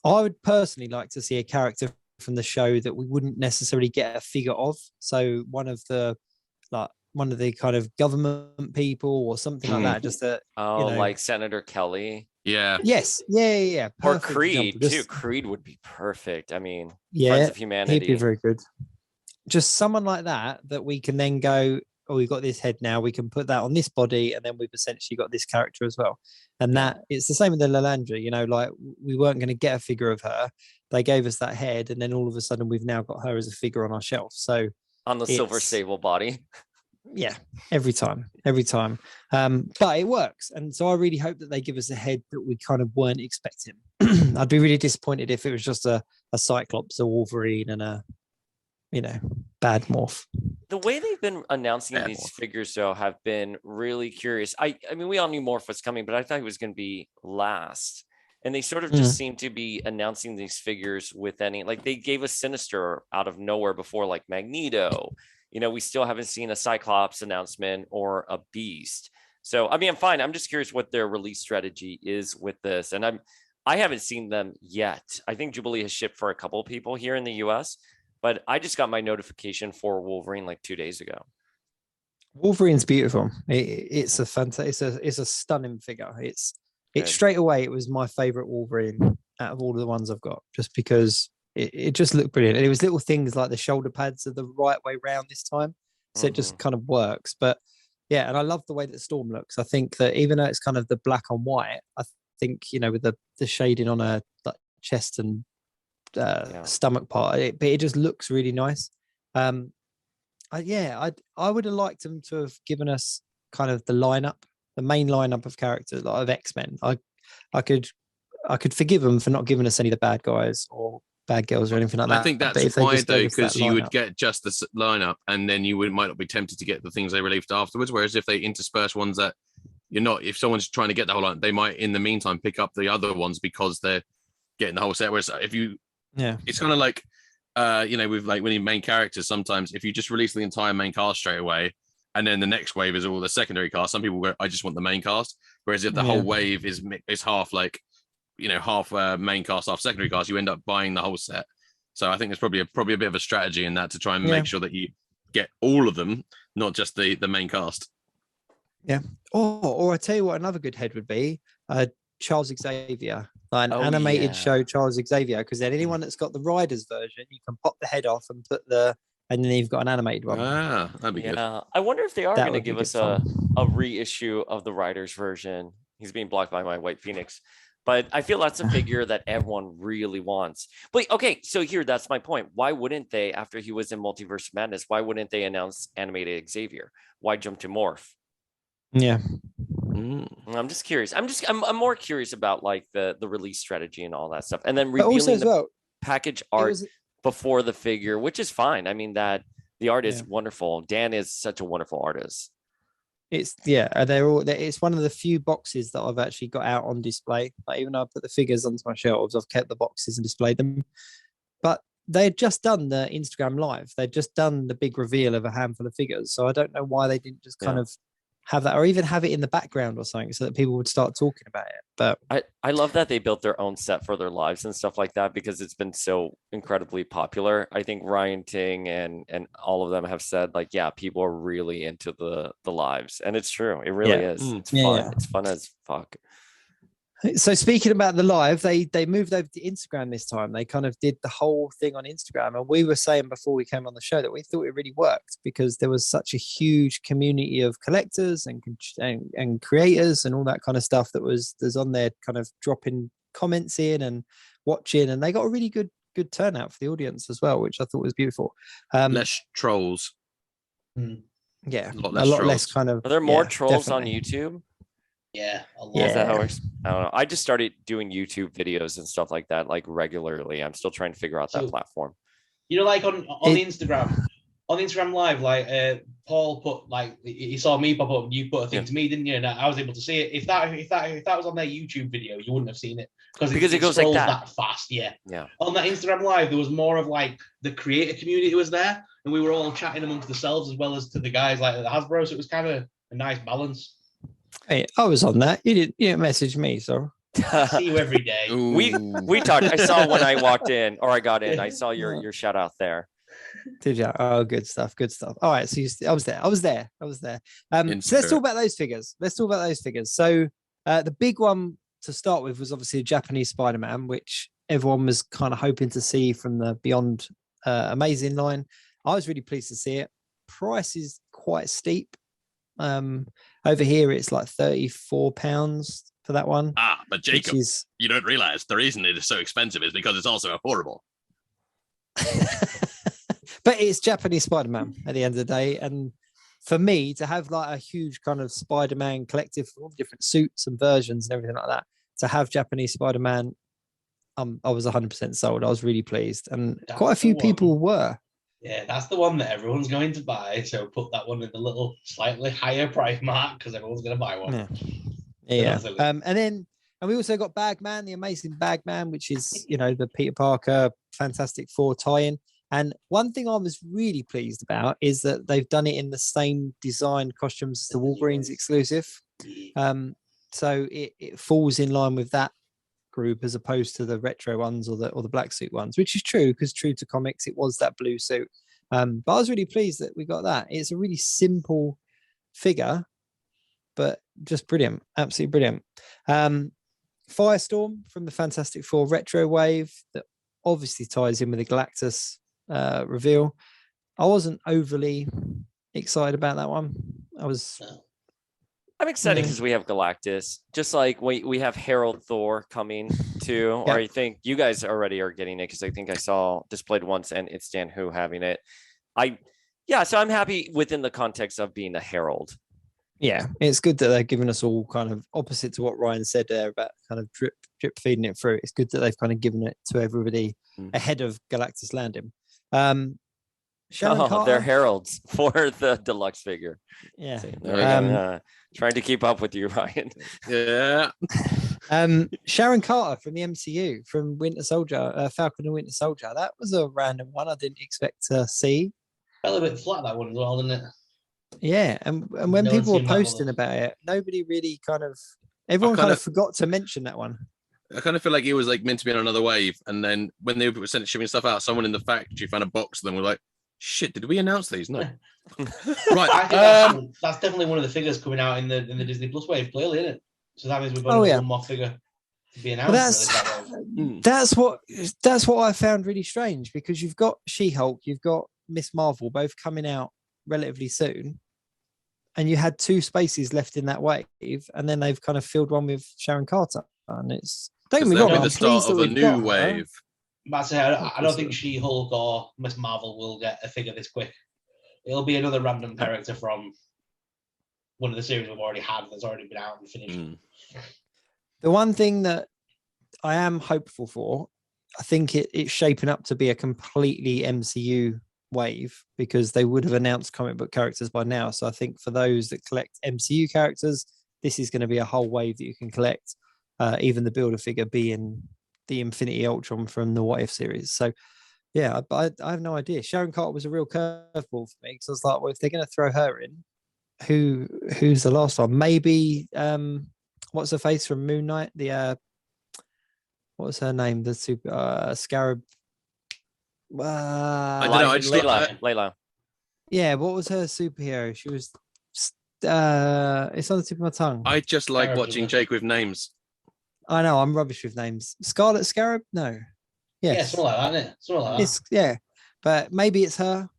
I would personally like to see a character from the show that we wouldn't necessarily get a figure of. So one of the kind of government people or something like that. Just that. Like Senator Kelly. Yeah. Yes. Yeah. Or Perfect Creed example. too. Creed would be perfect. I mean, yeah, Friends of Humanity. he'd be very good. Just someone like that we can then go, oh, we've got this head now. We can put that on this body, and then we've essentially got this character as well. And that it's the same with the Lilandra. Like we weren't going to get a figure of her. They gave us that head, and then all of a sudden we've now got her as a figure on our shelf. So on the Silver Sable body. Yeah, every time. But it works, and so I really hope that they give us a head that we kind of weren't expecting. I'd be really disappointed if it was just a Cyclops, a Wolverine, and a bad morph. The way they've been announcing these figures though have been really curious. I mean, we all knew Morph was coming, but I thought he was going to be last. And they sort of just seem to be announcing these figures with like they gave us Sinister out of nowhere before, like Magneto. We still haven't seen a Cyclops announcement or a Beast. So, I mean, I'm fine. I'm just curious what their release strategy is with this. And I haven't seen them yet. I think Jubilee has shipped for a couple of people here in the US, but I just got my notification for Wolverine like 2 days ago. Wolverine's beautiful. It's a fantastic. It's a stunning figure. It's straight away. It was my favorite Wolverine out of all of the ones I've got, just because it just looked brilliant. And it was little things like the shoulder pads are the right way round this time, so it just kind of works. But yeah, and I love the way that Storm looks. I think that even though it's kind of the black on white, I think with the shading on her like, chest and stomach part, it just looks really nice. I would have liked them to have given us kind of the main lineup of characters, like of X-Men. I could forgive them for not giving us any of the bad guys or bad girls or anything like that. I think that's why, though, because you would get just the lineup, and then you might not be tempted to get the things they released afterwards. Whereas if they intersperse ones that you're not, if someone's trying to get the whole lineup, they might in the meantime pick up the other ones because they're getting the whole set. Whereas if you, it's kind of like. With like winning main characters, sometimes if you just release the entire main cast straight away, and then the next wave is all the secondary cast, some people go, I just want the main cast. Whereas if the whole wave is half like, half main cast, half secondary cast, you end up buying the whole set. So I think there's probably a bit of a strategy in that to try and make sure that you get all of them, not just the main cast. Yeah. Or I tell you what, another good head would be Charles Xavier. Like an animated show, Charles Xavier, because then anyone that's got the Riders version, you can pop the head off and and then you've got an animated one. Ah, that'd be good. I wonder if they are going to give us a reissue of the Riders version. He's being blocked by my White Phoenix, but I feel that's a figure that everyone really wants. But okay, so that's my point. Why wouldn't they, after he was in Multiverse Madness, why wouldn't they announce animated Xavier? Why jump to Morph? Yeah. I'm just curious. I'm more curious about like the release strategy and all that stuff, and then revealing the package art before the figure, which is fine. I mean, that the art is wonderful. Dan is such a wonderful artist. It's it's one of the few boxes that I've actually got out on display. Like, even though I put the figures onto my shelves, I've kept the boxes and displayed them. But they had just done the Instagram live. They'd just done the big reveal of a handful of figures. So I don't know why they didn't just kind of have that, or even have it in the background or something, so that people would start talking about it. But I love that they built their own set for their lives and stuff like that, because it's been so incredibly popular. I think Ryan Ting and all of them have said like, people are really into the lives, and it's true. It really is. It's fun. It's fun as fuck. So speaking about the live, they moved over to Instagram this time. They kind of did the whole thing on Instagram. And we were saying before we came on the show that we thought it really worked, because there was such a huge community of collectors and creators and all that kind of stuff there's on there, kind of dropping comments in and watching. And they got a really good turnout for the audience as well, which I thought was beautiful. Less trolls. Yeah, a lot less kind of. Are there more trolls on YouTube? Yeah, a lot. Is that how it works? I don't know. I just started doing YouTube videos and stuff like that, like regularly. I'm still trying to figure out that platform. Like on Instagram, Live, like Paul put, like, he saw me pop up and you put a thing to me, didn't you? And I was able to see it. If that was on their YouTube video, you wouldn't have seen it because it goes like that fast. Yeah. On that Instagram Live, there was more of like the creator community was there, and we were all chatting amongst ourselves as well as to the guys like the Hasbro. So it was kind of a nice balance. Hey, I was on that. You didn't message me, so I see you every day. We talked. I saw when I walked in, or I got in. I saw your shout out there. Did you? Oh, good stuff. All right, so I was there. So let's talk about those figures. So the big one to start with was obviously the Japanese Spider-Man, which everyone was kind of hoping to see from the Beyond Amazing line. I was really pleased to see it. Price is quite steep. Over here it's like £34 for that one. But Jacob, you don't realize the reason it is so expensive is because it's also affordable. But it's Japanese Spider-Man at the end of the day, and for me to have like a huge kind of Spider-Man collective, all different suits and versions and everything like that, to have Japanese Spider-Man, I was 100% sold. I was really pleased, and quite a few people were. Yeah, that's the one that everyone's going to buy. So put that one in the little slightly higher price mark because everyone's going to buy one. Yeah. And we also got Bagman, the amazing Bagman, which is, the Peter Parker Fantastic Four tie-in. And one thing I was really pleased about is that they've done it in the same design costumes as the Wolverine's exclusive. So it falls in line with that group as opposed to the retro ones or the black suit ones, which is true because true to comics, it was that blue suit. But I was really pleased that we got that. It's a really simple figure, but just brilliant, absolutely brilliant. Firestorm from the Fantastic Four retro wave that obviously ties in with the Galactus reveal. I wasn't overly excited about that one. I'm excited because we have Galactus, just like we have Herald Thor coming too. Yeah. Or I think you guys already are getting it because I think I saw displayed once and it's Dan Who having it. So I'm happy within the context of being a Herald. Yeah, it's good that they're giving us all kind of opposite to what Ryan said there about kind of drip feeding it through. It's good that they've kind of given it to everybody ahead of Galactus landing. Sharon Carter, they're heralds for the deluxe figure. Yeah. Trying to keep up with you, Ryan. Yeah. Sharon Carter from the MCU, from Winter Soldier, Falcon and Winter Soldier. That was a random one I didn't expect to see. Fell a bit flat, that one as well, didn't it? Yeah, and when No people were one seen that posting one. about it, nobody really everyone kind of forgot to mention that one. I kind of feel like it was like meant to be on another wave, and then when they were shipping stuff out, someone in the factory found a box of them. We're like, "Shit, did we announce these?" No. Right. I think that's definitely one of the figures coming out in the Disney Plus wave, clearly, isn't it? So that means we've got one more figure to be announced. That's what I found really strange, because you've got She-Hulk, you've got Miss Marvel, both coming out relatively soon, and you had 2 spaces left in that wave, and then they've kind of filled one with Sharon Carter, and it's don't get me wrong, That'll be I'm the start pleased of that a we've new got wave. But I don't think She-Hulk or Miss Marvel will get a figure this quick. It'll be another random character from one of the series we've already had that's already been out and finished. The one thing that I am hopeful for, I think it's shaping up to be a completely MCU wave, because they would have announced comic book characters by now. So I think for those that collect MCU characters, this is going to be a whole wave that you can collect, even the Build-A-Figure being the Infinity Ultron from the What If series. So yeah, I have no idea. Sharon Carter was a real curveball for me, because I was like, well, if they're going to throw her in, who's the last one? Maybe what's her face from Moon Knight? The what was her name? The super Scarab. I don't know. I just Layla. Yeah, what was her superhero? She was. It's on the tip of my tongue. I just like watching Jake with names. I know I'm rubbish with names. Scarlet Scarab? No. Yes. Yeah, something like that, isn't it? Something like that. Yeah, but maybe it's her.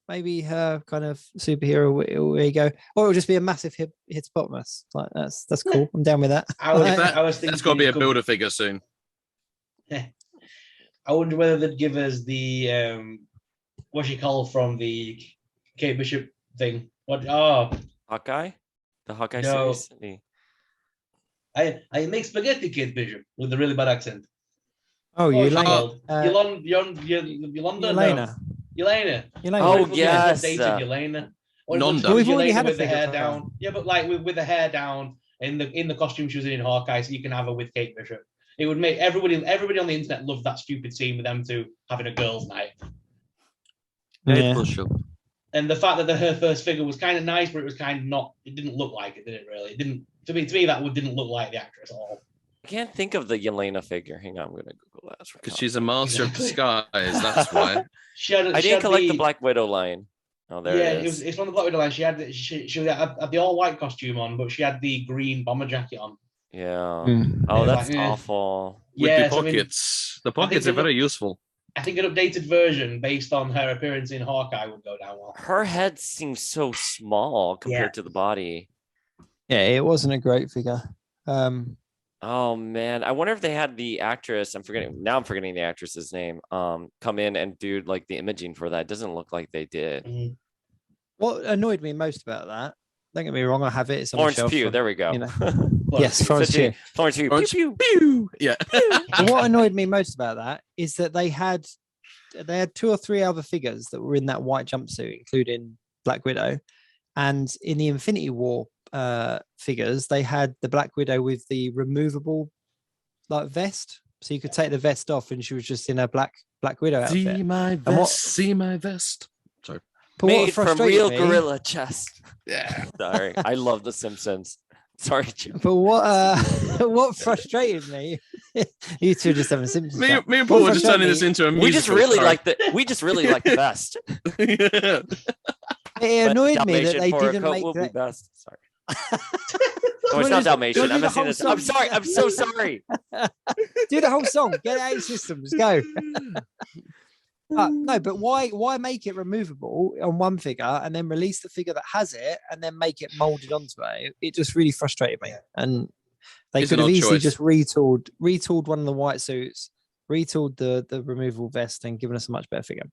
Maybe her kind of superhero. Where you go, or it'll just be a massive hippopotamus. Like that's cool. I'm down with that. I was thinking that's got to be a Build-A-Figure soon. I wonder whether they'd give us the what's she called from the Kate Bishop thing. Hawkeye? The Hawkeye series? I make spaghetti, Kate Bishop, with a really bad accent. Oh, Yelena. Oh, yes. Yelena. Nonda. We've already had with the hair down. Yeah, but like with the hair down in the costume she was in Hawkeye, so you can have her with Kate Bishop. It would make everybody on the internet love that stupid scene with them two having a girls' night. Yeah. And the fact that her first figure was kind of nice, but it was kind of not. It didn't look like it, did it? Really? It didn't. To me, that didn't look like the actress at all. I can't think of the Yelena figure. Hang on, I'm going to Google that. Because she's a master of disguise. That's why. I didn't collect the Black Widow line. Oh, there it is. It's from the Black Widow line. She had the all white costume on, but she had the green bomber jacket on. Yeah. Oh, that's awful. With the pockets. The pockets are very useful. I think an updated version based on her appearance in Hawkeye would go down well. Her head seems so small compared to the body. Yeah, it wasn't a great figure. Oh man, I wonder if they had the actress. I'm forgetting the actress's name. Come in and do like the imaging for that. It doesn't look like they did. Mm-hmm. What annoyed me most about that? Don't get me wrong, I have it. It's on Florence the shelf. Pugh. There we go. You know. Yes, Florence Pugh. Florence Pugh. Florence Pew, Pugh. Yeah. But what annoyed me most about that is that they had 2 or 3 other figures that were in that white jumpsuit, including Black Widow, and in the Infinity War figures, they had the Black Widow with the removable like vest, so you could take the vest off, and she was just in a Black Widow outfit. See my vest. See my vest. Sorry. But made from real me, gorilla chest. Yeah. Sorry, I love The Simpsons. Sorry, Jim. But what frustrated me, you two just having symptoms. Me and Paul were just turning this into a musical. We just really like the best. Yeah. It annoyed me that Dalmatian they for a didn't coat make will be that. best. Sorry. No, it's not Dalmatian. I'm missing this. I'm sorry. I'm so sorry. Do the whole song. Get it out of your systems. Go. No, but why make it removable on one figure and then release the figure that has it and then make it molded onto it? It just really frustrated me. And they It's could an have odd easily choice. just retooled one of the white suits, retooled the removable vest, and given us a much better figure.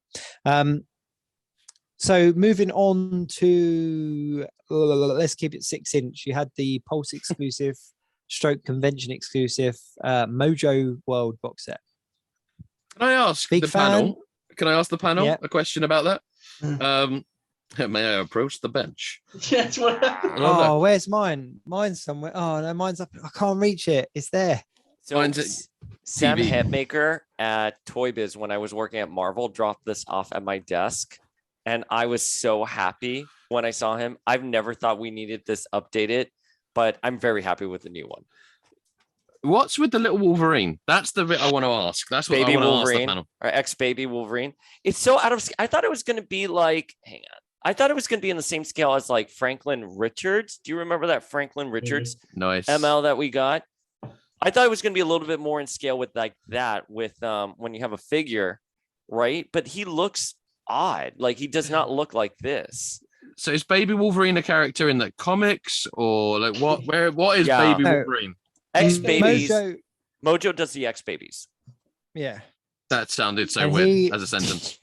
So moving on to, let's keep it 6-inch. You had the Pulse exclusive, stroke convention exclusive Mojo World box set. Can I ask Big the fan. panel? Can I ask the panel Yeah. a question about that? May I approach the bench? That's what. I love that. Oh, where's mine? Mine's somewhere. Oh no, mine's up. I can't reach it. It's there. So Mine's at Sam TV. Hitmaker at Toy Biz, when I was working at Marvel, dropped this off at my desk. And I was so happy when I saw him. I've never thought we needed this updated, but I'm very happy with the new one. What's with the little Wolverine? That's the bit I want to ask. That's what Baby I want to ask the Wolverine panel. or ex-baby Wolverine. It's so out of. I thought it was going to be like. Hang on. I thought it was going to be in the same scale as like Franklin Richards. Do you remember that Franklin Richards Nice. ML that we got? I thought it was going to be a little bit more in scale with like that. With when you have a figure, right? But he looks odd. Like he does not look like this. So is Baby Wolverine a character in the comics or like what? What is Yeah. Baby No. Wolverine? Ex-babies. Mojo, Mojo does the ex-babies. yeah. That sounded so And weird as a sentence.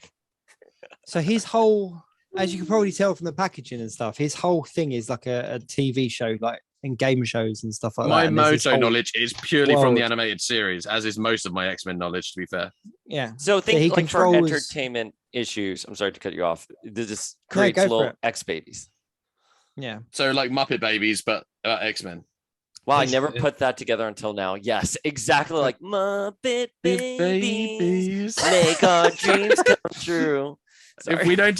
So his whole, as you can probably tell from the packaging and stuff, his whole thing is like a TV show, like in game shows and stuff like My that. And there's this Mojo whole- knowledge is purely from the world. animated series, as is most of my X-Men knowledge, to be fair. Yeah. So he think like for controls- entertainment issues. I'm sorry to cut you off. This No, creates go for little it. ex-babies. Yeah. So like Muppet Babies, but X-Men. Wow, I Yes, never yeah. put that together until now. Yes, exactly like Muppet Babies. Make our dreams come true. Sorry. If we don't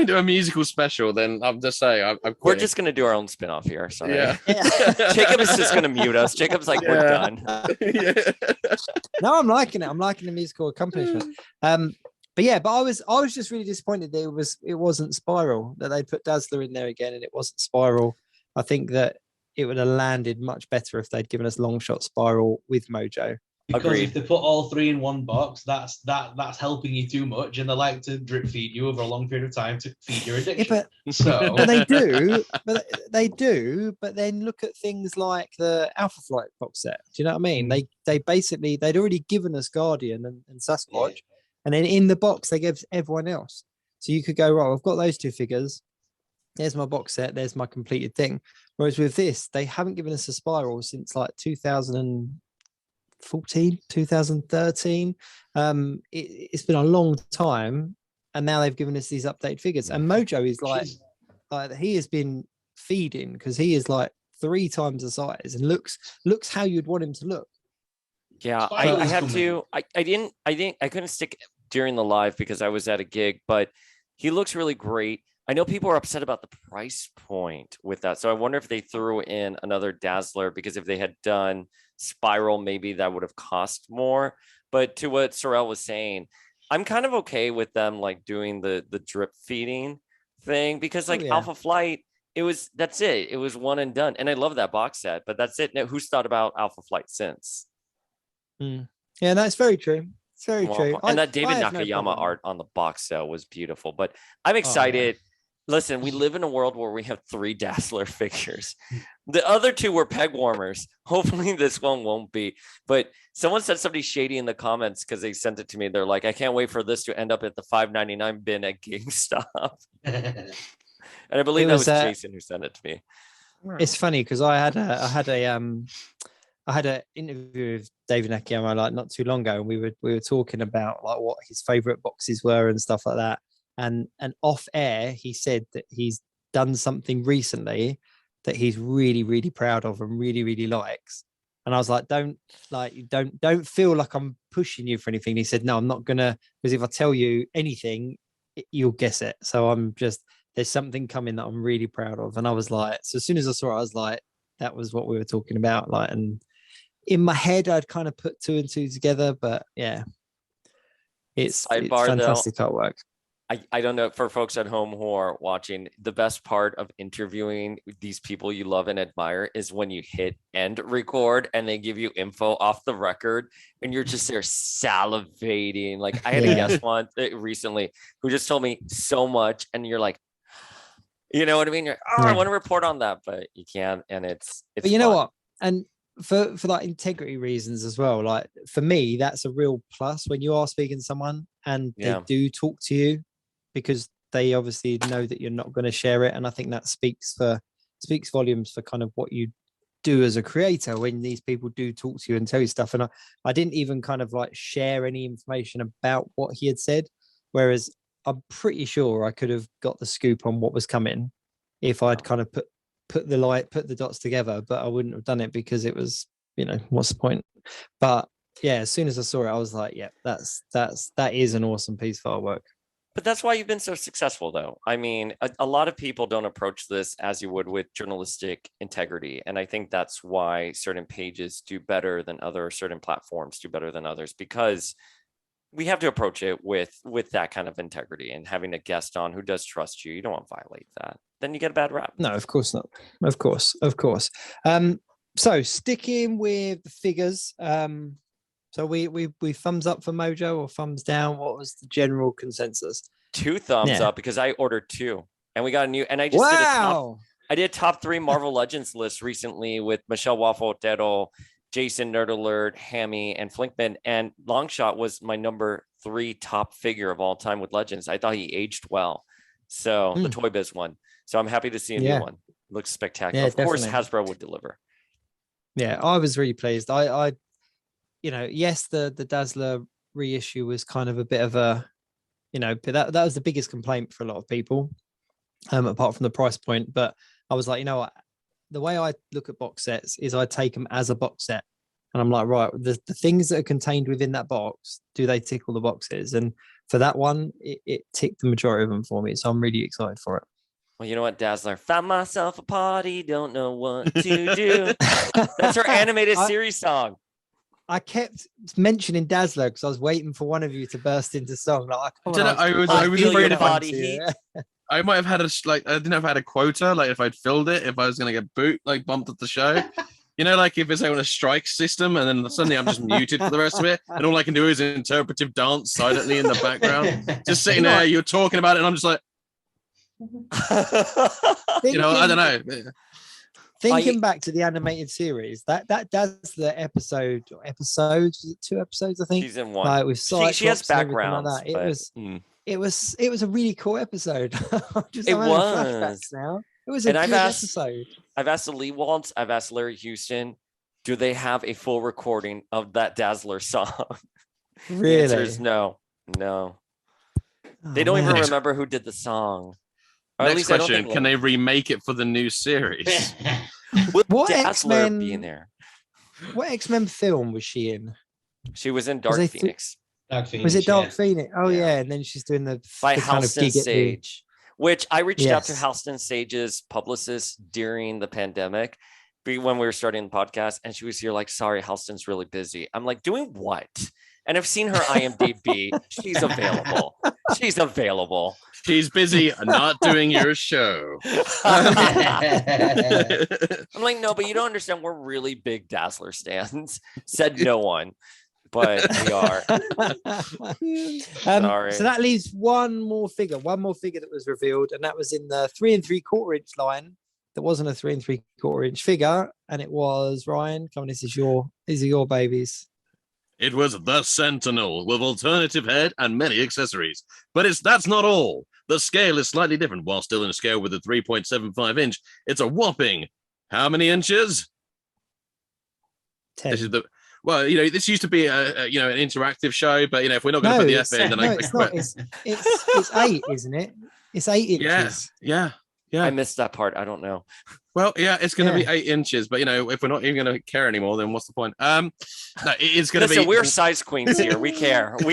do a musical special, then I'm just saying I'm We're quitting. just gonna do our own spin-off here. Sorry. Yeah. Jacob is just gonna mute us. Jacob's like, we're Yeah. done. Yeah. No, I'm liking it. I'm liking the musical accompaniment. But yeah, but I was just really disappointed that it wasn't Spiral, that they put Dazzler in there again and it wasn't Spiral. I think that it would have landed much better if they'd given us long shot Spiral with Mojo. Because Agreed. if they put all three in one box, that's helping you too much, and they like to drip feed you over a long period of time to feed your Yeah, addiction. but So they do. But then look at things like the Alpha Flight box set. Do you know what I mean? They basically they'd already given us Guardian and Sasquatch, and then in the box they gave everyone else. So you could go, right, I've got those two figures. There's my box set. There's my completed thing. Whereas with this, they haven't given us a Spiral since like 2014, 2013. It's been a long time, and now they've given us these updated figures. And Mojo is like he has been feeding because he is like 3 times the size and looks how you'd want him to look. Yeah, Spiral I is have cool, to. I couldn't stick during the live because I was at a gig, but he looks really great. I know people are upset about the price point with that. So I wonder if they threw in another Dazzler, because if they had done Spiral, maybe that would have cost more. But to what Sorrell was saying, I'm kind of okay with them like doing the drip feeding thing, because like yeah. Alpha Flight, that's it. It was one and done. And I love that box set, but that's it. Now, who's thought about Alpha Flight since? Yeah, that's very true. It's very true. And that David I have no Nakayama problem. art on the box set was beautiful. But I'm excited. Listen, we live in a world where we have 3 Dazzler figures. The other 2 were peg warmers. Hopefully this one won't be. But someone said somebody shady in the comments because they sent it to me. They're like, I can't wait for this to end up at the $5.99 bin at GameStop. And I believe that was Jason who sent it to me. It's funny because I had an interview with David Nakayama like not too long ago, and we were talking about like what his favorite boxes were and stuff like that. And off air, he said that he's done something recently that he's really, really proud of and really, really likes. And I was like, don't feel like I'm pushing you for anything. And he said, no, I'm not gonna, because if I tell you anything, you'll guess it. So there's something coming that I'm really proud of. And I was like, so as soon as I saw it, I was like, that was what we were talking about. Like, and in my head, I'd kind of put 2 and 2 together, but yeah, it's fantastic artwork. I don't know, for folks at home who are watching, the best part of interviewing these people you love and admire is when you hit end record and they give you info off the record and you're just there salivating. Like, I had a guest one recently who just told me so much, and you're like, you know what I mean? You're, I want to report on that, but you can't. And it's but you know what? And for like integrity reasons as well, like for me, that's a real plus when you are speaking to someone and they do talk to you, because they obviously know that you're not going to share it. And I think that speaks volumes for kind of what you do as a creator when these people do talk to you and tell you stuff. And I didn't even kind of like share any information about what he had said, whereas I'm pretty sure I could have got the scoop on what was coming if I'd kind of put the dots together, but I wouldn't have done it because it was, you know, what's the point? But yeah, as soon as I saw it, I was like, yeah, that is an awesome piece of artwork. But that's why you've been so successful, though. I mean, a lot of people don't approach this as you would with journalistic integrity. And I think that's why certain pages do better than others, certain platforms do better than others, because we have to approach it with that kind of integrity, and having a guest on who does trust you. You don't want to violate that. Then you get a bad rap. No, of course not. Of course. So sticking with the figures, so we thumbs up for Mojo or thumbs down? What was the general consensus? 2 thumbs up, because I ordered 2 and we got a new, and I just did a top 3 Marvel Legends list recently with Michelle Waffle, Jason Nerd Alert, Hammy, and Flinkman, and Longshot was my number 3 top figure of all time with Legends. I thought he aged well. So the Toy Biz one. So I'm happy to see a new one. Looks spectacular. Of course, Hasbro would deliver. Yeah, I was really pleased. I you know, yes, the Dazzler reissue was kind of a bit of a, you know, that was the biggest complaint for a lot of people, apart from the price point. But I was like, you know what, the way I look at box sets is I take them as a box set, and I'm like, right, the things that are contained within that box, do they tick all the boxes? And for that one, it ticked the majority of them for me. So I'm really excited for it. Well, you know what, Dazzler? Found myself a party, don't know what to do. That's her animated series song. I kept mentioning Dazzler because I was waiting for one of you to burst into song. Like, I was afraid I might have had I didn't know if I had a quota, like if I'd filled it, if I was going to get bumped at the show. You know, like if it's on a strike system and then suddenly I'm just muted for the rest of it, and all I can do is interpretive dance silently in the background, just sitting there, you're talking about it, and I'm just like, you know, I don't know. Thinking back to the animated series, that does the episodes, was it 2 episodes, I think? Season 1. Like with she has backgrounds. Like that. It was a really cool episode. It was. Now. It was a good episode. I've asked the Lee Waltz, I've asked Larry Houston, do they have a full recording of that Dazzler song? Really? The answer is no. They don't even remember who did the song. Next question, can they remake it for the new series? What Dazzler be in there? What X-Men film was she in? She was in Dark Phoenix. Dark Phoenix. Was it Dark Phoenix? Oh yeah, and then she's doing the Halston kind of gig Sage, which I reached out to Halston Sage's publicist during the pandemic when we were starting the podcast, and she was here like, sorry, Halston's really busy. I'm like, doing what? And I've seen her IMDb. She's available. She's busy not doing your show. I'm like, no, but you don't understand. We're really big Dazzler stands. Said no one, but we are. Sorry. So that leaves one more figure that was revealed, and that was in the 3 3/4 inch line. That wasn't a 3 3/4 inch figure, and it was Ryan. Come on, these are your babies. It was the Sentinel with alternative head and many accessories. But that's not all. The scale is slightly different. While still in a scale with a 3.75 inch, it's a whopping how many inches? 10. This is this used to be an interactive show, but if we're not going to put the F in, then it's not. It's 8, isn't it? It's 8 inches. Yeah. I missed that part. I don't know. Well, yeah, it's going to be 8 inches, but if we're not even going to care anymore, then what's the point? No, it's going to be. We're size queens here. We care. No,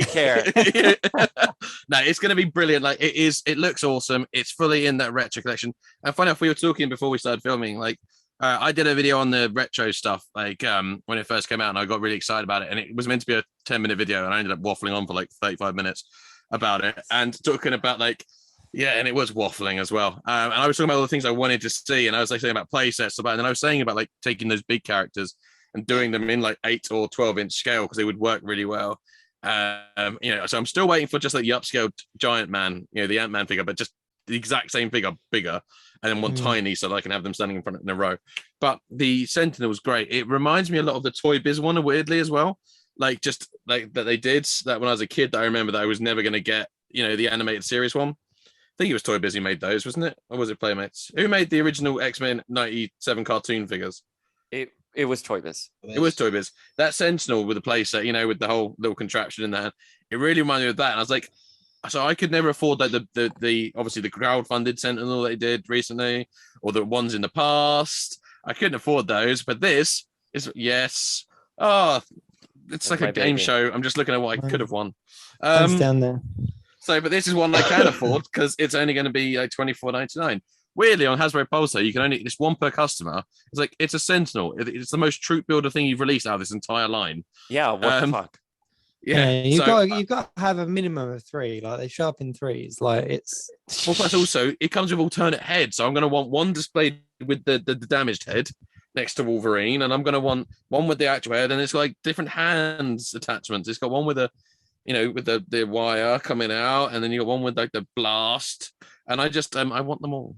it's going to be brilliant. Like it looks awesome. It's fully in that retro collection. And funny enough, we were talking before we started filming. Like I did a video on the retro stuff, like when it first came out, and I got really excited about it. And it was meant to be a 10-minute video, and I ended up waffling on for like 35 minutes about it, and talking about like, yeah, and it was waffling as well. And I was talking about all the things I wanted to see, and I was like saying about play sets, and then I was saying about like taking those big characters and doing them in like 8 or 12-inch scale because they would work really well. So I'm still waiting for just like the upscaled giant man, the Ant-Man figure, but just the exact same figure, bigger, and then one tiny so that I can have them standing in front in a row. But the Sentinel was great. It reminds me a lot of the Toy Biz one, weirdly, as well. Like just like that they did that when I was a kid, that I remember that I was never going to get, the animated series one. I think it was Toy Biz who made those, wasn't it? Or was it Playmates? Who made the original X-Men 97 cartoon figures? It was Toy Biz. It was Toy Biz. That Sentinel with the playset, with the whole little contraption in there, it really reminded me of that. And I was like, so I could never afford like the obviously the crowdfunded Sentinel they did recently, or the ones in the past. I couldn't afford those, but this is yes. Oh, it's like a game show. I'm just looking at what I could have won. Down there. So, but this is one I can afford because it's only going to be like $24.99. Weirdly, on Hasbro Pulsar, you can only it's one per customer. It's a Sentinel. It's the most troop builder thing you've released out of this entire line. Yeah, what the fuck? Yeah, you've got to have a minimum of 3. Like they show up in 3s. Like it's well, plus also it comes with alternate heads. So I'm going to want one displayed with the damaged head next to Wolverine, and I'm going to want one with the actual head, and it's like different hands attachments. It's got one with a with the wire coming out, and then you got one with like the blast, and I just I want them all.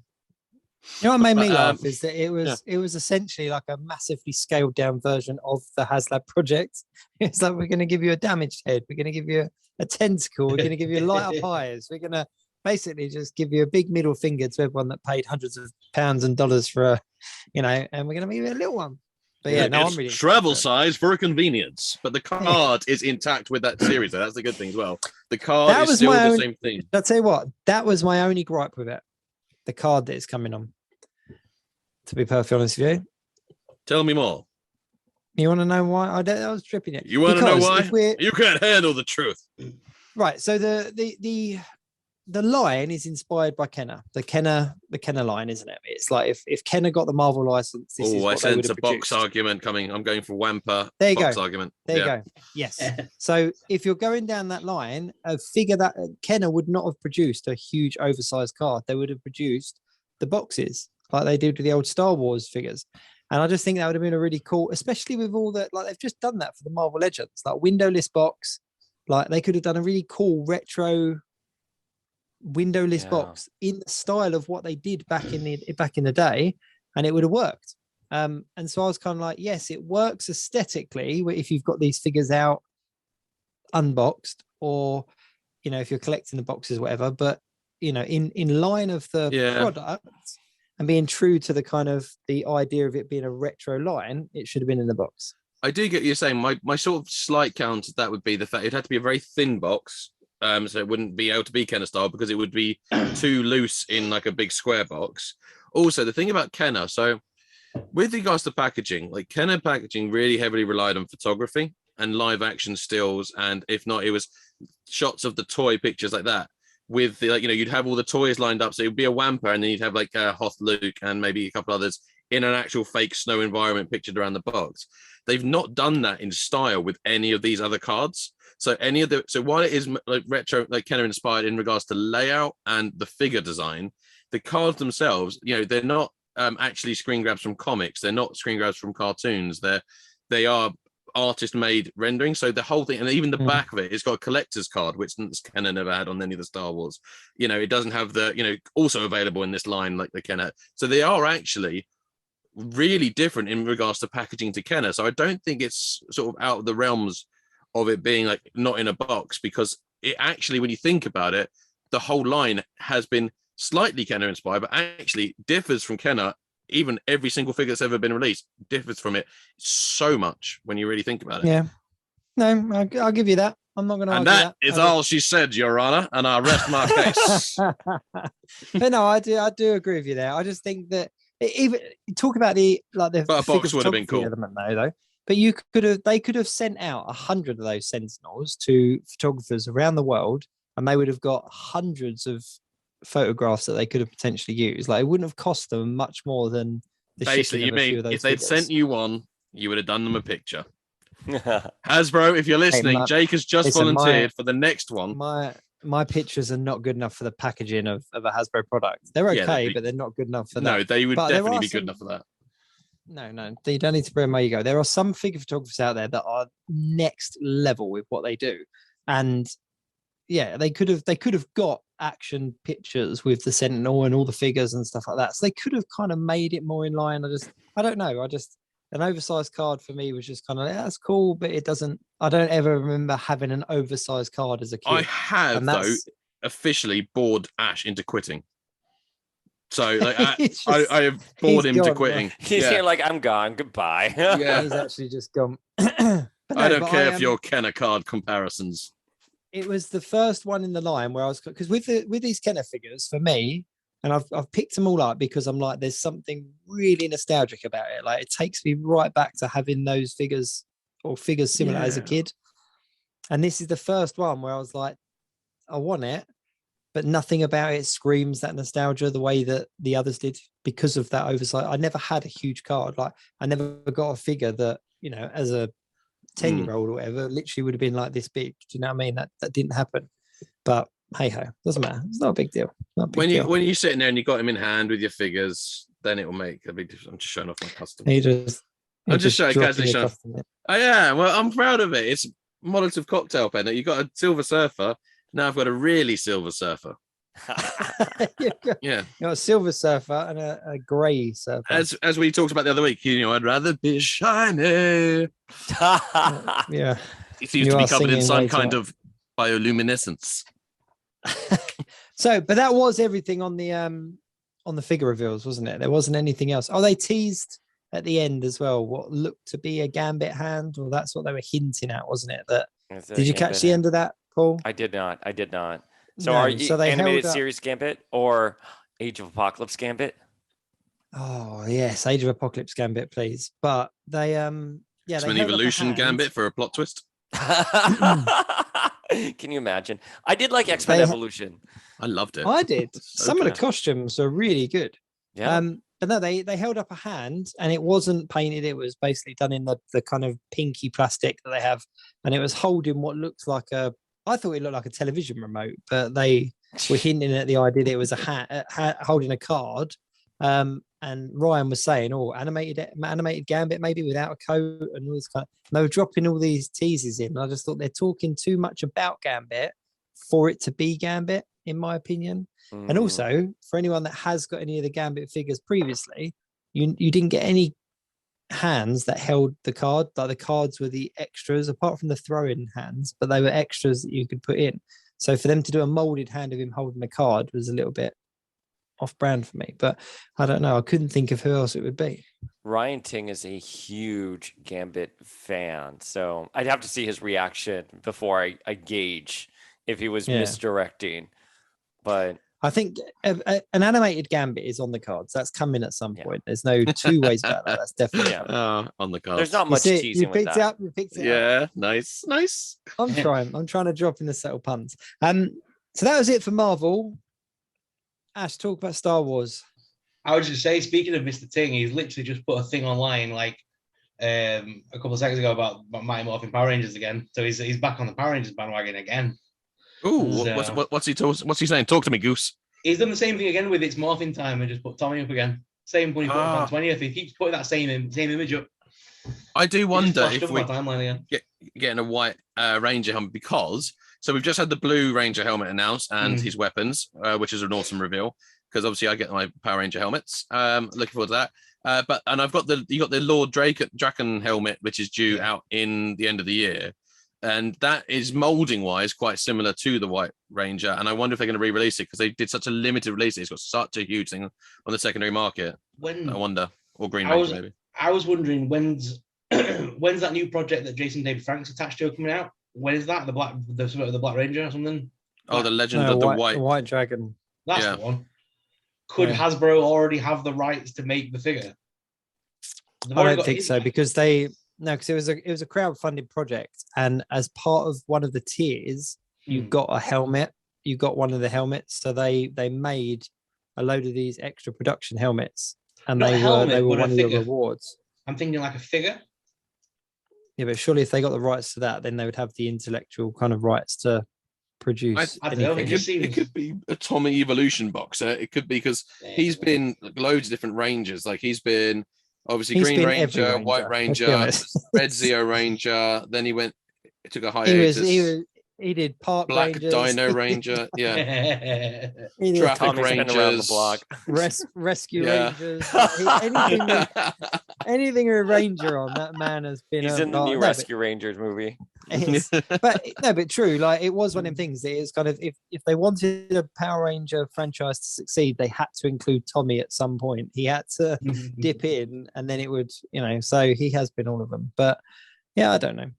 You know what made me laugh is that it was essentially like a massively scaled down version of the HasLab project. It's like, we're going to give you a damaged head, we're going to give you a tentacle, we're going to give you light up eyes, we're going to basically just give you a big middle finger to everyone that paid hundreds of pounds and dollars for and we're going to give you a little one. But yeah, no, I'm really travel size for a convenience, but the card is intact with that series. So that's the good thing as well. The card is still the same thing. I'll tell you what, that was my only gripe with it. The card that is coming on, to be perfectly honest with you. Tell me more. You want to know why? I was tripping it. You want to know why? You can't handle the truth. Right. So the line is inspired by Kenner. The Kenner line, isn't it? It's like if Kenner got the Marvel license, this is what I sense a box argument coming. I'm going for Wampa. There you box go. Argument. There you go. Yes. So if you're going down that line, a figure that Kenner would not have produced a huge oversized card. They would have produced the boxes like they did with the old Star Wars figures. And I just think that would have been a really cool, especially with all that, like they've just done that for the Marvel Legends, like windowless box. Like they could have done a really cool retro windowless box in the style of what they did back in the day, and it would have worked. And so I was kind of like, yes, it works aesthetically if you've got these figures out unboxed, or if you're collecting the boxes, whatever. But in line of the product and being true to the kind of the idea of it being a retro line, it should have been in the box. I do get what you're saying. My sort of slight counter to that would be the fact it had to be a very thin box. So it wouldn't be able to be Kenner style because it would be too loose in like a big square box. Also, the thing about Kenner, so with regards to packaging, like Kenner packaging really heavily relied on photography and live action stills, and if not, it was shots of the toy pictures like that. With the you'd have all the toys lined up, so it would be a Wampa, and then you'd have like Hoth Luke and maybe a couple others in an actual fake snow environment pictured around the box. They've not done that in style with any of these other cards. So while it is like retro, like Kenner inspired in regards to layout and the figure design, the cards themselves, they're not actually screen grabs from comics. They're not screen grabs from cartoons. They are artist made rendering. So the whole thing, and even the back of it's got a collector's card, which Kenner never had on any of the Star Wars. It doesn't have the, also available in this line like the Kenner. So they are actually really different in regards to packaging to Kenner. So I don't think it's sort of out of the realms of it being like not in a box, because it actually, when you think about it, the whole line has been slightly Kenner inspired, but actually differs from Kenner. Even every single figure that's ever been released differs from it so much when you really think about it. Yeah, no, I'll give you that. I'm not going to. And that is all she said, Your Honor, and I rest my case. But no, I do agree with you there. I just think that even talk about the But a box would have been cool. Element though. But they could have sent out 100 of those Sentinels to photographers around the world, and they would have got hundreds of photographs that they could have potentially used. Like it wouldn't have cost them much more than Basically, you mean if they'd figures. sent you one, you would have done them a picture. Hasbro, if you're listening, Jake has just volunteered for the next one. My pictures are not good enough for the packaging of a Hasbro product. They're okay, but they're not good enough for that. No, they would definitely be good enough for that. No, you don't need to bring my ego. There are some figure photographers out there that are next level with what they do, and yeah, they could have got action pictures with the Sentinel and all the figures and stuff like that. So they could have kind of made it more in line. I don't know. An oversized card for me was just kind of that's cool, but it doesn't. I don't ever remember having an oversized card as a kid. I have though officially bored Ash into quitting. So like I have bored him to quitting. He's here like I'm gone. Goodbye. Yeah, he's actually just gone. I don't care if you're Kenner card comparisons. It was the first one in the line where I was because with these Kenner figures for me. And I've picked them all up because I'm like, there's something really nostalgic about it. Like it takes me right back to having those figures or figures similar as a kid. And this is the first one where I was like, I want it, but nothing about it screams that nostalgia the way that the others did because of that oversight. I never had a huge card. Like I never got a figure that, as a 10-year-old or whatever, literally would have been like this big. Do you know what I mean? That didn't happen. But hey ho, doesn't matter. It's not a big deal. When you're sitting there and you got him in hand with your figures, then it will make a big difference. I'm just showing off my custom. I'm just showing casually showing. Oh yeah, well I'm proud of it. It's Molotov cocktail pen. You got a Silver Surfer. Now I've got a really Silver Surfer. You got a Silver Surfer and a grey Surfer. As we talked about the other week, I'd rather be shiny. Yeah, it seems to be covered in some kind of bioluminescence. But that was everything on the figure reveals, wasn't it? There wasn't anything else. Oh, they teased at the end as well what looked to be a Gambit hand, or that's what they were hinting at, wasn't it? Did you catch the end of that, Paul? I did not. So are you animated series Gambit or Age of Apocalypse Gambit? Oh yes, Age of Apocalypse Gambit, please. But they an Evolution Gambit for a plot twist. Can you imagine? I did like X-Men Evolution. I loved it. I did. Some of the costumes are really good. Yeah. But no, they held up a hand and it wasn't painted. It was basically done in the kind of pinky plastic that they have. And it was holding what looks like I thought it looked like a television remote, but they were hinting at the idea that it was a hat holding a card. And Ryan was saying, animated Gambit, maybe without a coat and all this kind of, and they were dropping all these teases in. I just thought they're talking too much about Gambit for it to be Gambit, in my opinion. And also, for anyone that has got any of the Gambit figures previously, you didn't get any hands that held the card. Like the cards were the extras, apart from the throw-in hands, but they were extras that you could put in. So for them to do a molded hand of him holding the card was a little bit off-brand for me, but I don't know. I couldn't think of who else it would be. Ryan Ting is a huge Gambit fan, so I'd have to see his reaction before I gauge if he was misdirecting. But I think an animated Gambit is on the cards. That's coming at some point. There's no two ways about that. That's definitely on the cards. There's not much teasing with that. You picked it up. Yeah, nice. I'm trying to drop in the subtle puns. So that was it for Marvel. Ash, talk about Star Wars. I would just say, speaking of Mr. Ting, he's literally just put a thing online like a couple of seconds ago about Mighty Morphin Power Rangers again. So he's back on the Power Rangers bandwagon again. Ooh, what's he saying? Talk to me, Goose. He's done the same thing again with It's Morphin Time and just put Tommy up again. Same when he put up on 20th. He keeps putting that same image up. I do wonder if we're getting a white Ranger helmet because so we've just had the blue Ranger helmet announced and his weapons, which is an awesome reveal because obviously I get my Power Ranger helmets. Looking forward to that. And I've got the Lord Draken helmet, which is due out in the end of the year. And that is molding wise quite similar to the White Ranger. And I wonder if they're going to re-release it because they did such a limited release. It's got such a huge thing on the secondary market. I wonder. Or Green Ranger, maybe. I was wondering when's that new project that Jason David Frank's attached to coming out? When is that? The Black Ranger or something? Oh, the Legend of the White Dragon. That's the one. Could Hasbro already have the rights to make the figure? I don't think so because it was a crowdfunded project, and as part of one of the tiers, you got a helmet. You got one of the helmets, so they made a load of these extra production helmets, and Not a they helmet, were but a one of the figure. rewards. I'm thinking like a figure. Yeah, but surely if they got the rights to that, then they would have the intellectual kind of rights to produce. I don't know, anything. It could be a Tommy Evolution box set. It could be because he's been loads of different Rangers. Like he's been obviously He's Green been Ranger, every White Ranger, let's be Ranger, honest. Red Zeo Ranger. Then he took a he hiatus. he did Park Black Rangers. Dino Ranger. Yeah. He did Traffic Tommy's been around the Rangers. block. Rescue Yeah. Rangers. Anything with a Ranger on, that man has been. He's in the new Rescue Rangers movie. But true. Like it was one of them things. It is kind of if they wanted a Power Ranger franchise to succeed, they had to include Tommy at some point. He had to dip in, and then it would, So he has been all of them. But yeah, I don't know.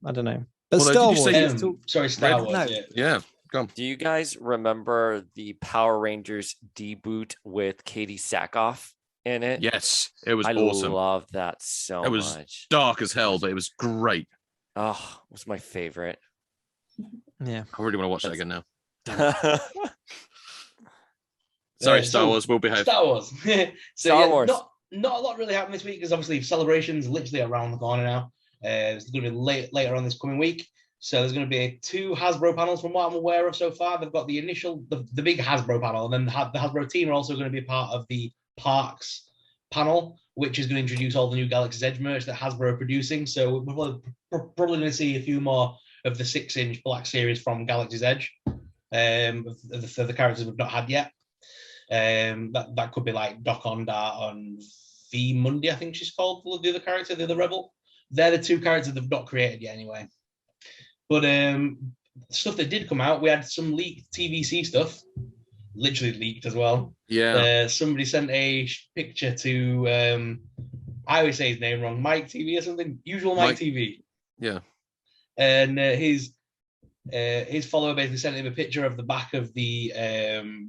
But Although, Star did you Wars. Sorry, Star Wars. No. Yeah. Come. Do you guys remember the Power Rangers debut with Katie Sackhoff in it? Yes, it was I awesome. love that so It was much. dark as hell, but it was great. Oh, it was my favorite. Yeah. I really want to watch that again now. Sorry, Star Wars will behave. Star Wars. Star Wars. Not a lot really happened this week because obviously celebrations literally around the corner now. It's going to be later on this coming week. So there's going to be 2 Hasbro panels from what I'm aware of so far. They've got the initial, the big Hasbro panel, and then the Hasbro team are also going to be a part of the Parks panel, which is going to introduce all the new Galaxy's Edge merch that Hasbro are producing. So we're probably going to see a few more of the 6-inch Black Series from Galaxy's Edge, of the characters we've not had yet. That could be like Doc Ondar and V Mundy, I think she's called, the other character, the other Rebel. They're the 2 characters they've not created yet anyway. But stuff that did come out, we had some leaked TVC stuff, literally leaked as well. Yeah. Somebody sent a picture to, I always say his name wrong, Mike TV or something, usual Mike TV. Yeah. And his follower basically sent him a picture of the back of the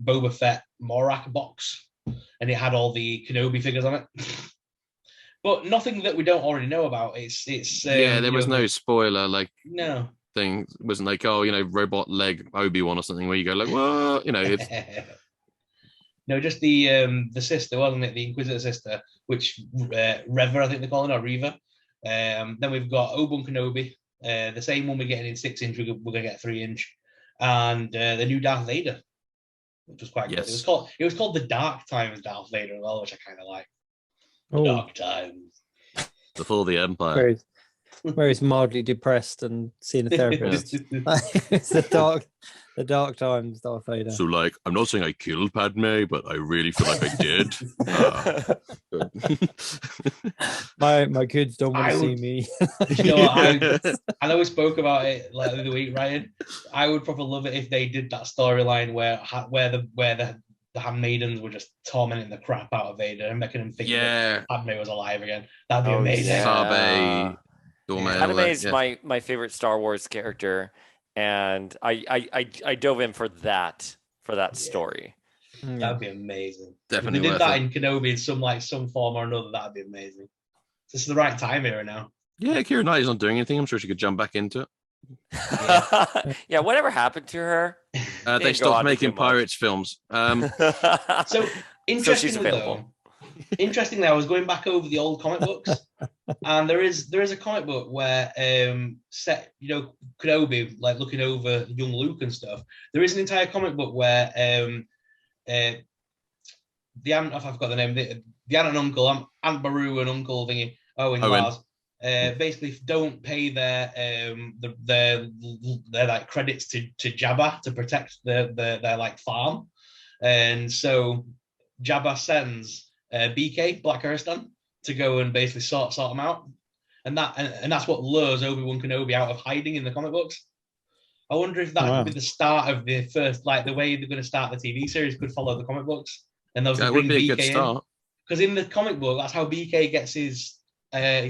Boba Fett Morak box, and it had all the Kenobi figures on it. But nothing that we don't already know about. It's there was no spoiler no thing. It wasn't like, robot leg Obi Wan or something where you go like, well, it's no, just the sister, wasn't it? The Inquisitor sister, which Reva, I think they call it, or Reva. Then we've got Obi Wan Kenobi, the same one we're getting in 6-inch. We're gonna get 3-inch, and the new Darth Vader, which was quite good. It was called the Dark Times Darth Vader as well, which I kind of like. Dark times. Before the Empire. Where he's mildly depressed and seeing a therapist. It's the dark times, Darth Vader. So, I'm not saying I killed Padme, but I really feel like I did. My kids don't want to see me. You know what, I know we spoke about it the other week, Ryan. I would probably love it if they did that storyline where the handmaidens were just tormenting the crap out of Vader and making him think that Padme was alive again. That'd be amazing. Sabe, Padme is my favorite Star Wars character, and I dove in for that story. That'd be amazing. Definitely. If they did that in Kenobi in some form or another, that'd be amazing. This is the right time era now. Yeah, Keira Knightley's not doing anything. I'm sure she could jump back into it. Yeah, whatever happened to her? They stopped making Pirates films. So interestingly, I was going back over the old comic books, and there is a comic book where set Kenobi looking over young Luke and stuff. There is an entire comic book where the aunt, I forgot the name, the aunt and uncle, Aunt Beru and Uncle thingy, Owen. Lars, basically don't pay their credits to Jabba to protect their farm, and so Jabba sends BK Black Hurstan to go and basically sort them out, and that's what lures Obi Wan Kenobi out of hiding in the comic books. I wonder if that could be the start of the first, the way they're going to start the TV series could follow the comic books, and those would be a good start. Because in the comic book, that's how BK gets his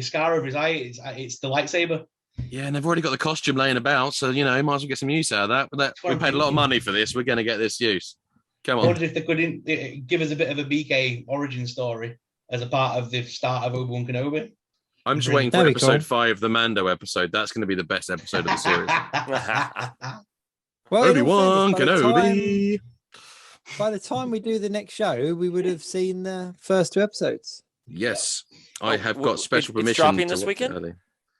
scar over his eye. It's the lightsaber. Yeah, and they've already got the costume laying about, so might as well get some use out of that. We paid a lot of money for this. We're going to get this use. Come on. I wonder if they could give us a bit of a BK origin story as a part of the start of Obi Wan Kenobi. I'm just waiting for episode 5, the Mando episode. That's going to be the best episode of the series. Obi Wan Kenobi. By the time we do the next show, we would have seen the first 2 episodes. Yes, I have well, got special it's permission. dropping to this watch it weekend? early.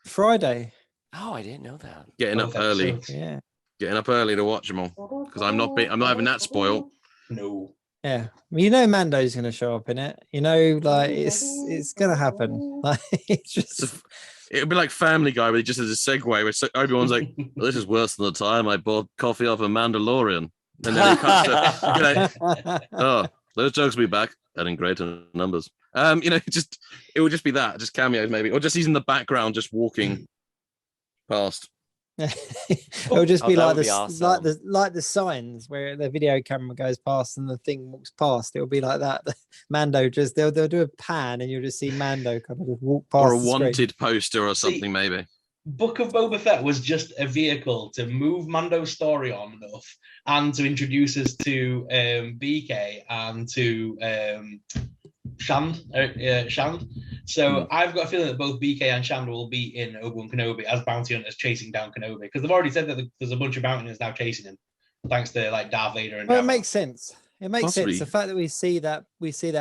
Friday. Oh, I didn't know that. Getting Both up early. episodes. Yeah. Getting up early to watch them all because I'm not having that spoiled. No. Yeah. Mando's going to show up in it. Like it's going to happen. Like it's just. It'll be like Family Guy, where he just has a segue where Obi-Wan's like, well, "This is worse than the time I bought coffee off a Mandalorian," and then it cuts to, "Oh, those jokes will be back and in greater numbers." It will just be that, just cameos maybe, or just he's in the background just walking past. It'll just be that like would be awesome. like the signs where the video camera goes past and the thing walks past. It'll be like that. Mando just they'll do a pan and you'll just see Mando kind of just walk past. Or a wanted poster or something, maybe. Book of Boba Fett was just a vehicle to move Mando's story on enough and to introduce us to BK and to Shand. So I've got a feeling that both BK and Shand will be in Obi Wan Kenobi as bounty hunters chasing down Kenobi, because they've already said that there's a bunch of bounty hunters now chasing him, thanks to like Darth Vader and. Well, it makes sense. It makes Possibly. sense. The fact that we see that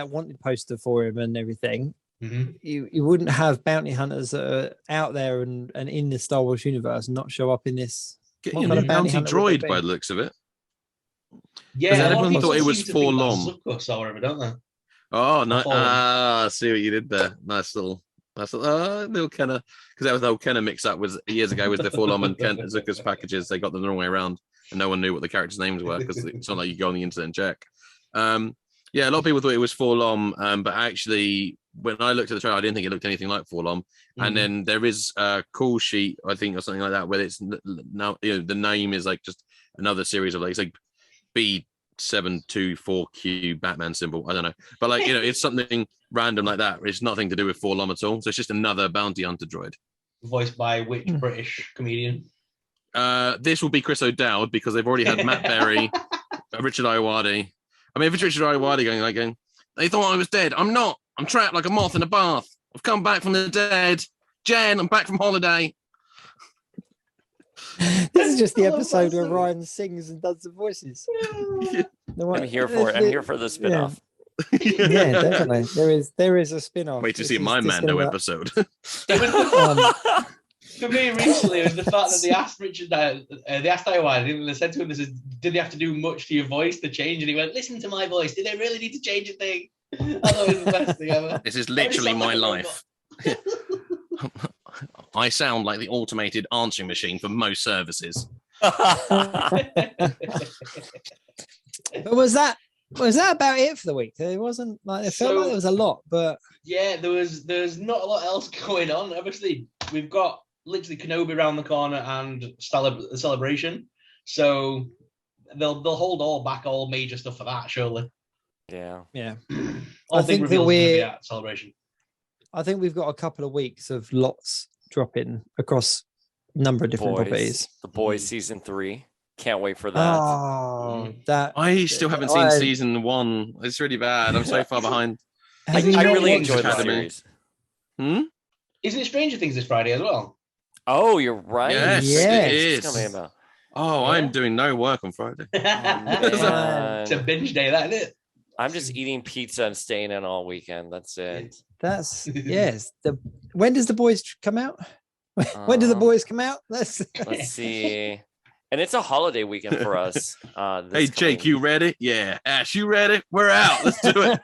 wanted poster for him and everything. Mm-hmm. You wouldn't have bounty hunters that are out there and in the Star Wars universe and not show up in this. Getting a bounty droid by the looks of it. Yeah, everyone thought it was forlorn. Or whatever, don't they? Oh, no. I see what you did there. Nice little Kenna. Because that was the whole Kenna mix up was years ago with the Forlom and Ken Zucker's packages. They got them the wrong way around and no one knew what the characters' names were because it's not like you go on the internet and check. Yeah, a lot of people thought it was Forlom, but actually, when I looked at the trailer, I didn't think it looked anything like Forlom. Mm-hmm. And then there is a call sheet, I think, or something like that, where it's now the name is like just another series of like, it's like B724Q Batman symbol. I don't know, but like it's something random like that. It's nothing to do with Forlom at all. So it's just another bounty hunter droid. Voiced by which British comedian? This will be Chris O'Dowd because they've already had Matt Berry, Richard Ayoade. I mean, if it's Richard Ayoade going, they thought I was dead. I'm not. I'm trapped like a moth in a bath. I've come back from the dead. Jen, I'm back from holiday. This is just the episode where Ryan sings and does the voices. I'm here for it. I'm here for the spin-off. Yeah, definitely. There is a spin-off. Wait to see my Mando episode. For me, recently, it was the fact that they asked Richard, they asked Ayoade, they said to him, did they have to do much to your voice to change? And he went, listen to my voice. Did they really need to change a thing? I thought it was the best thing ever. This is literally my life. I sound like the automated answering machine for most services. But was that about it for the week? It wasn't like it felt like there was a lot, but yeah, there's not a lot else going on. Obviously, we've got literally Kenobi around the corner and the celebration, so they'll hold all major stuff for that, surely. Yeah. I think that we're at celebration. I think we've got a couple of weeks of lots dropping across a number of different properties. The Boys season 3. Can't wait for that. Oh, that I still haven't seen season 1. It's really bad. I'm so far behind. I really enjoy the series. Isn't it Stranger Things this Friday as well? Oh, you're right. Yes, it is. Coming about. Oh, I'm doing no work on Friday. It's a binge day, that isn't it? I'm just eating pizza and staying in all weekend. That's it. That's yes. When does The Boys come out? When do The Boys come out? Let's see. And it's a holiday weekend for us. Hey, Jake, you ready? Yeah. Ash, you ready? We're out. Let's do it.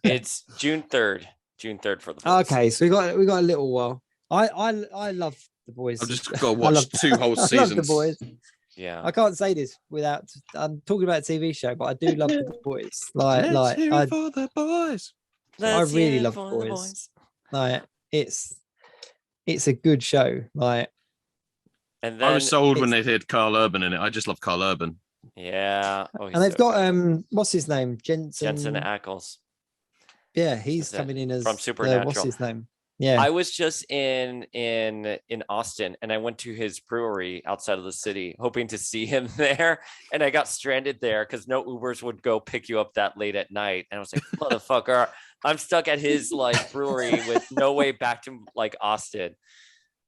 It's June 3rd. June 3rd for The Boys. Okay, so we got a little while. I love The Boys. I've just got to watch 2 whole seasons. I love The Boys. Yeah, I can't say this without. I'm talking about a TV show, but I do love The Boys. Let's hear it for the boys. I really love The Boys. Like it's a good show. Like, and then I was sold when they had Carl Urban in it. I just love Carl Urban. Yeah, and they've got what's his name, Jensen Ackles. Yeah, he's coming in as from Supernatural. What's his name? Yeah, I was just in Austin, and I went to his brewery outside of the city, hoping to see him there, and I got stranded there because no Ubers would go pick you up that late at night, and I was like, "Motherfucker, I'm stuck at his brewery with no way back to Austin."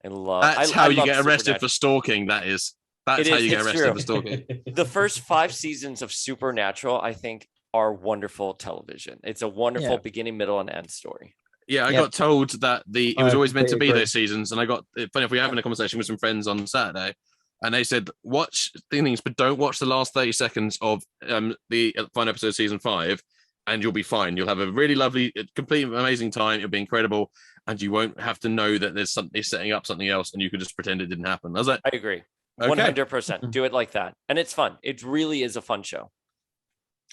That's how you get arrested for stalking. That's how you get arrested for stalking. The first 5 seasons of Supernatural, I think, are wonderful television. It's a wonderful beginning, middle, and end story. Yeah, I got told that it was always meant to be those seasons, and I got funny if we were having a conversation with some friends on Saturday, and they said watch things, but don't watch the last 30 seconds of the final episode of season 5, and you'll be fine. You'll have a really lovely, complete, amazing time. It'll be incredible, and you won't have to know that there's something setting up something else, and you could just pretend it didn't happen. I was like, I agree, 100%. Do it like that, and it's fun. It really is a fun show.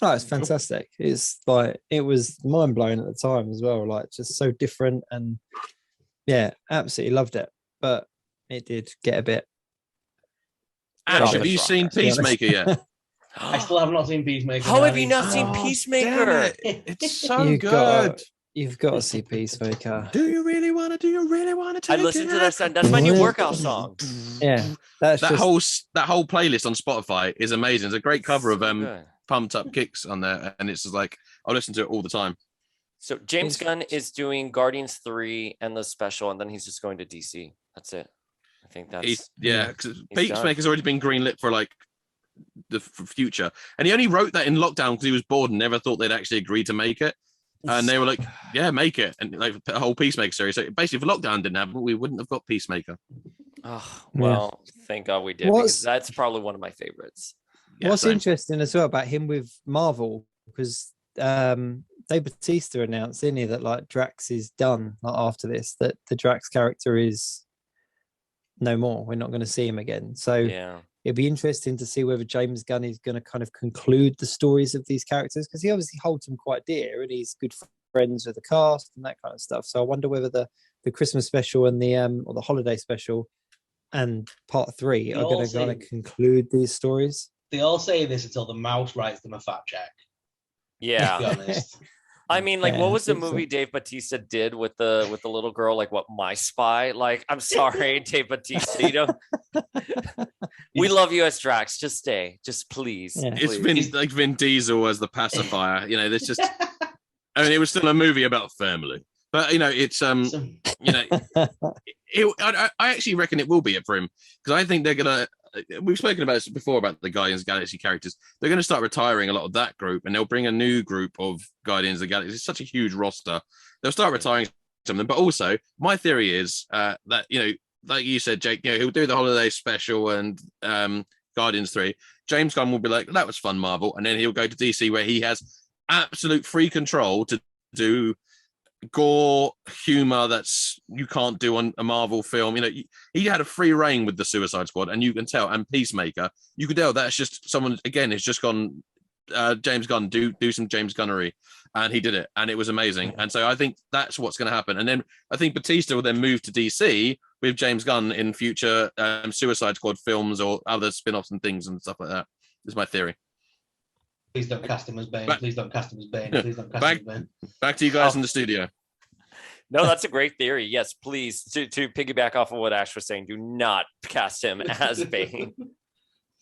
Oh, it's fantastic. It's like, it was mind blowing at the time as well. Like, just so different, and yeah, absolutely loved it. But it did get a bit. Ash, have you seen Peacemaker yet? I still have not seen Peacemaker. How have you not seen Peacemaker? It's so good. You've got to see Peacemaker. Do you really want to? Do you really want to? I listened to that song. That's my new workout song. Yeah, that whole playlist on Spotify is amazing. It's a great cover of Pumped Up Kicks on there, and it's just like I listen to it all the time. So James Gunn is doing Guardians 3 and the special, and then he's just going to DC. That's it. I think that's Peacemaker's already been greenlit for like the future, and he only wrote that in lockdown because he was bored and never thought they'd actually agree to make it. And they were like, "Yeah, make it," and like a whole Peacemaker series. So basically, if lockdown didn't happen, we wouldn't have got Peacemaker. Oh well, thank God we did, because that's probably one of my favorites. Yeah, what's interesting as well about him with Marvel, because Dave Bautista announced, didn't he, that like Drax is done after this, that the Drax character is no more. We're not going to see him again. So it'd be interesting to see whether James Gunn is going to kind of conclude the stories of these characters, because he obviously holds them quite dear and he's good friends with the cast and that kind of stuff. So I wonder whether the Christmas special and the or the holiday special and part 3 are going to kind of conclude these stories. They all say this until the mouse writes them a fact check. Yeah. To be honest. I mean, like, what was the movie Dave Bautista did with the little girl? Like, what, My Spy? Like, I'm sorry, Dave Bautista. You know, we love you as Drax. Just stay, just please. Yeah. It's been like Vin Diesel as the pacifier. You know, there's just. I mean, it was still a movie about family, but you know, it's you know, I actually reckon it will be it for him, because I think they're gonna. We've spoken about this before about the Guardians of the Galaxy characters. They're going to start retiring a lot of that group, and they'll bring a new group of Guardians of the Galaxy. It's such a huge roster. They'll start retiring some of them. But also, my theory is that, you know, like you said, Jake, you know, he'll do the holiday special and Guardians 3. James Gunn will be like, that was fun, Marvel. And then he'll go to DC, where he has absolute free control to do gore humor that's you can't do on a Marvel film. You know, he had a free reign with the Suicide Squad, and you can tell, and Peacemaker, you could tell that's just someone, again, it's just gone James Gunn, do some James Gunnery, and he did it, and it was amazing. And so I think that's what's going to happen. And then I think Bautista will then move to DC with James Gunn in future Suicide Squad films or other spin-offs and things and stuff like that. Is my theory. Please don't cast him as Bane. Please don't cast him as Bane. Please don't cast him as Bane. Back to you guys in the studio. No, that's a great theory. Yes, please. To piggyback off of what Ash was saying, do not cast him as Bane.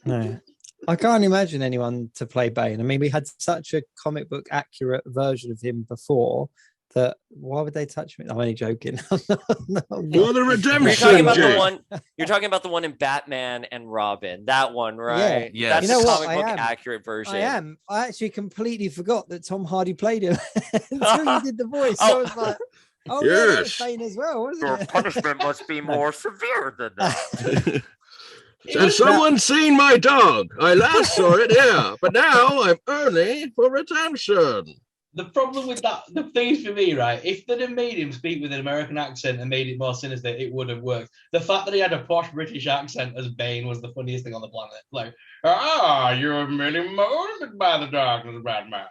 No, I can't imagine anyone to play Bane. I mean, we had such a comic book accurate version of him before that why would they touch me? I'm only joking. You're the redemption. You're talking about the one in Batman and Robin. That one, right? Yeah. That's the comic book accurate version. I am. I actually completely forgot that Tom Hardy played him until you did the voice. So I was like, oh, yes. Yeah, that's Bane as well, wasn't Your it? punishment must be more severe than that. Has someone seen my dog? I last saw it here, but now I'm early for redemption. The problem with that, the thing for me, right, if they'd have made him speak with an American accent and made it more sinister, it would have worked. The fact that he had a posh British accent as Bane was the funniest thing on the planet. Like, you're merely molded by the darkness, Batman.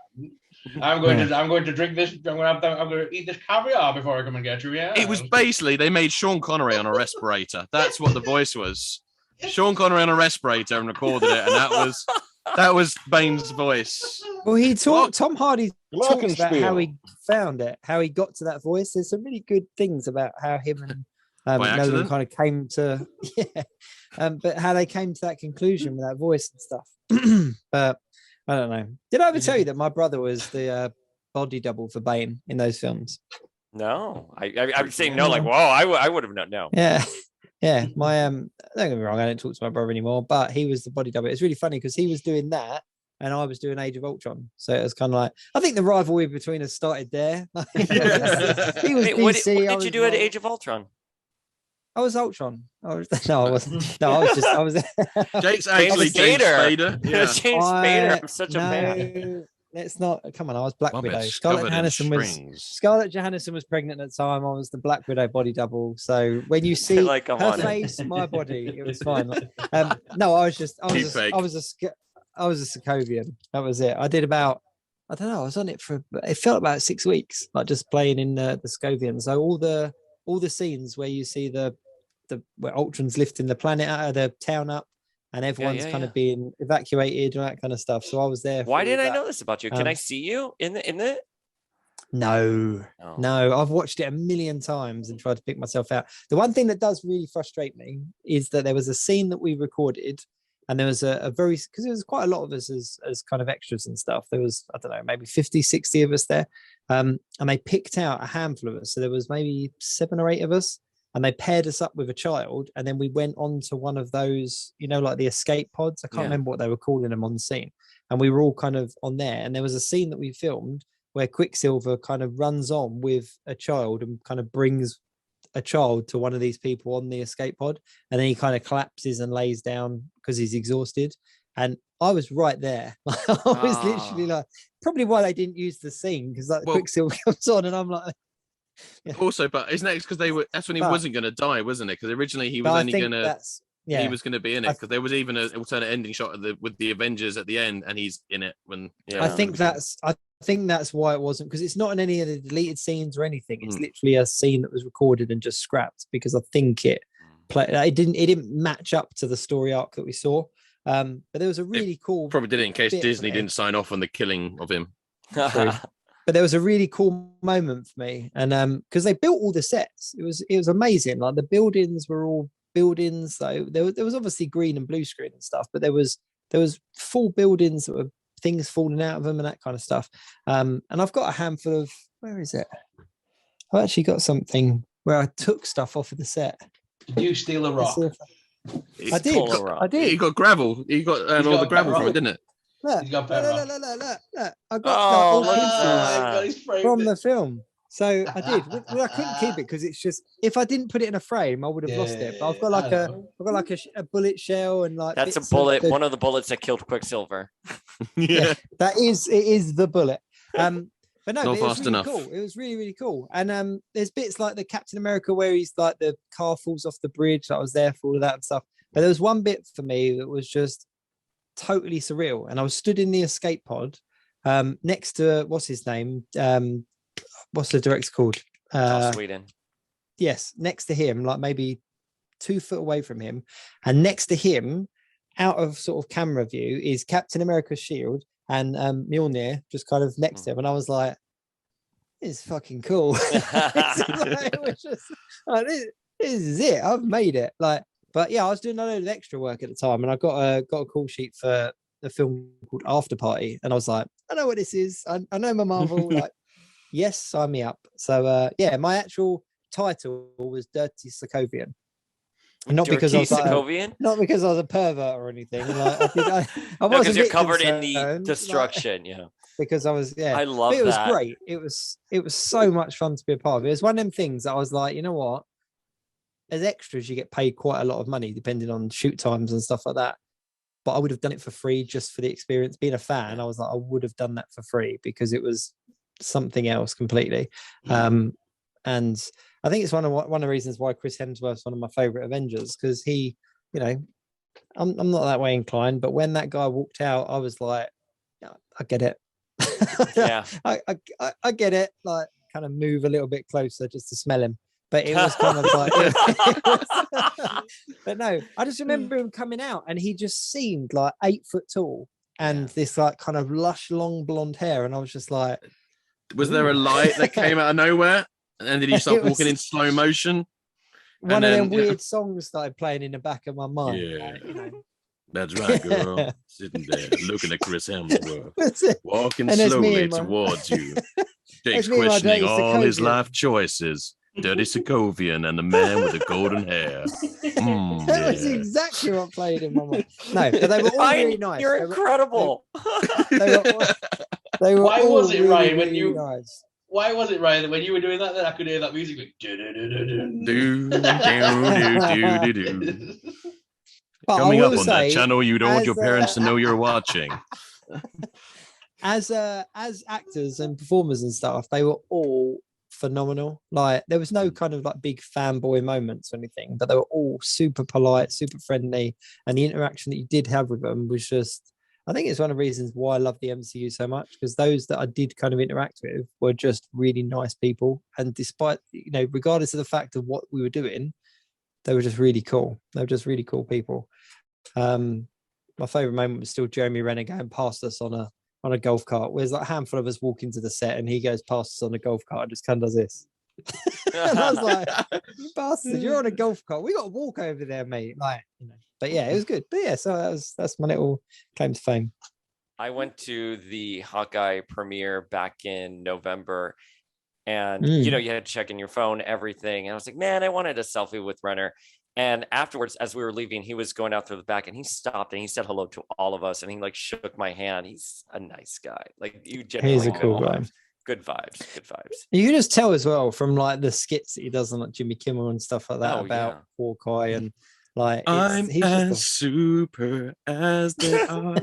I'm going to drink this. I'm going to eat this caviar before I come and get you. Yeah. It was basically they made Sean Connery on a respirator. That's what the voice was. Sean Connery on a respirator and recorded it, and that was Bane's voice. Well, Tom Hardy talks about how he found it, how he got to that voice. There's some really good things about how him and Nolan kind of came to, but how they came to that conclusion with that voice and stuff. But I don't know. Did I ever tell you that my brother was the body double for Bane in those films? No, I would say no. Like, whoa, I would have not known. Yeah. Yeah, my don't get me wrong, I don't talk to my brother anymore, but he was the body double. It's really funny because he was doing that and I was doing Age of Ultron. So it was kind of like, I think the rivalry between us started there. He was Wait, DC. what did you do at Age of Ultron? I was Ultron. No, I wasn't. No, I was. Jake's actually James Spader. Yeah. James Spader. I'm such a fan. Let's not. Come on, I was Black Widow. Scarlett Johansson was pregnant at the time. I was the Black Widow body double. So when you see like, her face, my body, it was fine. No, I was a Sokovian. That was it. I did about, I don't know, I was on it for, it felt about 6 weeks, like just playing in the Sokovian. So all the scenes where you see where Ultron's lifting the planet out of the town up, and everyone's kind of being evacuated and that kind of stuff. So I was there. Why didn't I know this about you? Can I see you in the? No, I've watched it a million times and tried to pick myself out. The one thing that does really frustrate me is that there was a scene that we recorded, and there was a very, because there was quite a lot of us as kind of extras and stuff. There was, I don't know, maybe 50, 60 of us there. And they picked out a handful of us. So there was maybe 7 or 8 of us. And they paired us up with a child, and then we went on to one of those, like the escape pods. I can't remember what they were calling them on scene. And we were all kind of on there. And there was a scene that we filmed where Quicksilver kind of runs on with a child and kind of brings a child to one of these people on the escape pod. And then he kind of collapses and lays down because he's exhausted. And I was right there. I was literally like, probably why they didn't use the scene, because like Quicksilver comes on and I'm like, yeah. Also, but isn't that because that's when he wasn't going to die, wasn't it? Because originally he was only going to, he was going to be in it, because there was even an alternate ending shot with the Avengers at the end, and he's in it when. Yeah, I think that's why it wasn't, because it's not in any of the deleted scenes or anything. It's literally a scene that was recorded and just scrapped, because I think it didn't match up to the story arc that we saw. But there was a really cool. Probably did it in case Disney didn't sign off on the killing of him. But there was a really cool moment for me, and because they built all the sets, it was amazing. Like the buildings were all buildings, so there was obviously green and blue screen and stuff, but there was full buildings that were things falling out of them and that kind of stuff. And I've got a handful of, where is it? I've actually got something where I took stuff off of the set. Did you steal a rock? I did. He got gravel. He got all the gravel from it, didn't it? Look. I got from the film. So I did. Well, I couldn't keep it because it's just, if I didn't put it in a frame, I would have lost it. But I've got like a bullet shell and like, that's a bullet. One of the bullets that killed Quicksilver. Yeah, it is the bullet. But no, not it was fast really enough. Cool. It was really, really cool. And there's bits like the Captain America where he's like the car falls off the bridge. I was there for all of that and stuff. But there was one bit for me that was just totally surreal. And I was stood in the escape pod next to, what's his name? What's the director called? Sweden. Yes, next to him, like maybe 2 foot away from him. And next to him, out of sort of camera view, is Captain America's shield and Mjolnir just kind of next to him. And I was like, this is fucking cool. It was just, like, this is it. I've made it. Like, but yeah, I was doing a load of extra work at the time, and I got a call sheet for a film called After Party, and I was like, I know what this is. I know my Marvel. Like, yes, sign me up. So yeah, my actual title was Dirty Sokovian. Not because I was not because I was a pervert or anything. Like, I no, because you're covered in the destruction. Yeah. Because I was, I love it. It was that. great. It was so much fun to be a part of. It was one of them things that I was like, you know what? As extras, you get paid quite a lot of money depending on shoot times and stuff like that. But I would have done it for free just for the experience. Being a fan, I was like, I would have done that for free because it was something else completely. And I think it's one of the reasons why Chris Hemsworth's one of my favorite Avengers, because he, I'm not that way inclined, but when that guy walked out, I was like, yeah, I get it. Yeah, I get it. Like, kind of move a little bit closer just to smell him. But it was kind of like, but no, I just remember him coming out and he just seemed like 8 foot tall and this like kind of lush, long blonde hair. And I was just like, was there a light that came out of nowhere? And then did he start walking in slow motion? One of them weird songs started playing in the back of my mind. Yeah. Like, that's right, girl. Sitting there looking at Chris Hemsworth, walking slowly towards you. Jake's questioning all his life choices. Dirty Sokovian and the man with the golden hair. That was exactly what played in my mind. No, but they were all really nice. You're incredible. They were Why all was it, really, Ryan, when really you- nice. Why was it, Ryan, that when you were doing that, then I could hear that music like Do. But Coming I up will on that say, channel you don't want your as, parents to know you're watching. as actors and performers and stuff, they were all phenomenal. Like there was no kind of like big fanboy moments or anything, but they were all super polite, super friendly, and the interaction that you did have with them was just, I think it's one of the reasons why I love the MCU so much, because those that I did kind of interact with were just really nice people. And despite, regardless of the fact of what we were doing, they were just really cool. They were just really cool people. My favorite moment was still Jeremy Renner going past us on a golf cart. Where's like a handful of us walk into the set and he goes past us on a golf cart and just kind of does this. And I was like, you bastard, you're on a golf cart. We got to walk over there, mate. But yeah, it was good. But yeah, so that's my little claim to fame. I went to the Hawkeye premiere back in November, and you had to check in your phone, everything. And I was like, man, I wanted a selfie with Renner. And afterwards, as we were leaving, he was going out through the back, and he stopped and he said hello to all of us, and he like shook my hand. He's a nice guy. Like you genuinely, he's a cool guy. Good vibes. You can just tell as well from like the skits that he does on like Jimmy Kimmel and stuff like that about Hawkeye and like I'm as super as they are.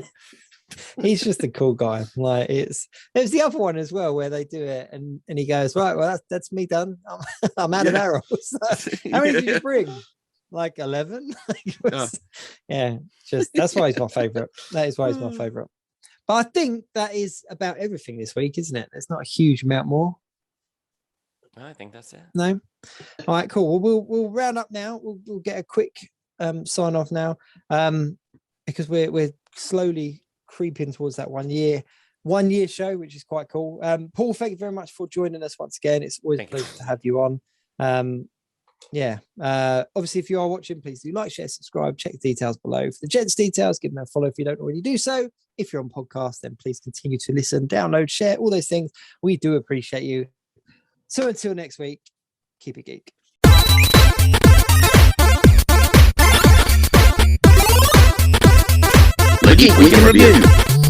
He's just a cool guy. Like there's the other one as well where they do it and he goes, right, well that's me done. I'm out of arrows. How many did you bring? Like 11. That's why he's my favorite. That is why he's my favorite. But I think that is about everything this week, isn't it? There's not a huge amount more. I think that's it. No. All right, cool. Well, we'll round up now. We'll get a quick sign off now, because we're slowly creeping towards that 1 year show, which is quite cool. Paul, thank you very much for joining us once again. It's always a pleasure to have you on. Obviously, if you are watching, please do like, share, subscribe, check the details below. For the gents details, give them a follow if you don't already do so. If you're on podcast, then please continue to listen, download, share, all those things. We do appreciate you. So until next week, keep it geek. The Geek Week in Review.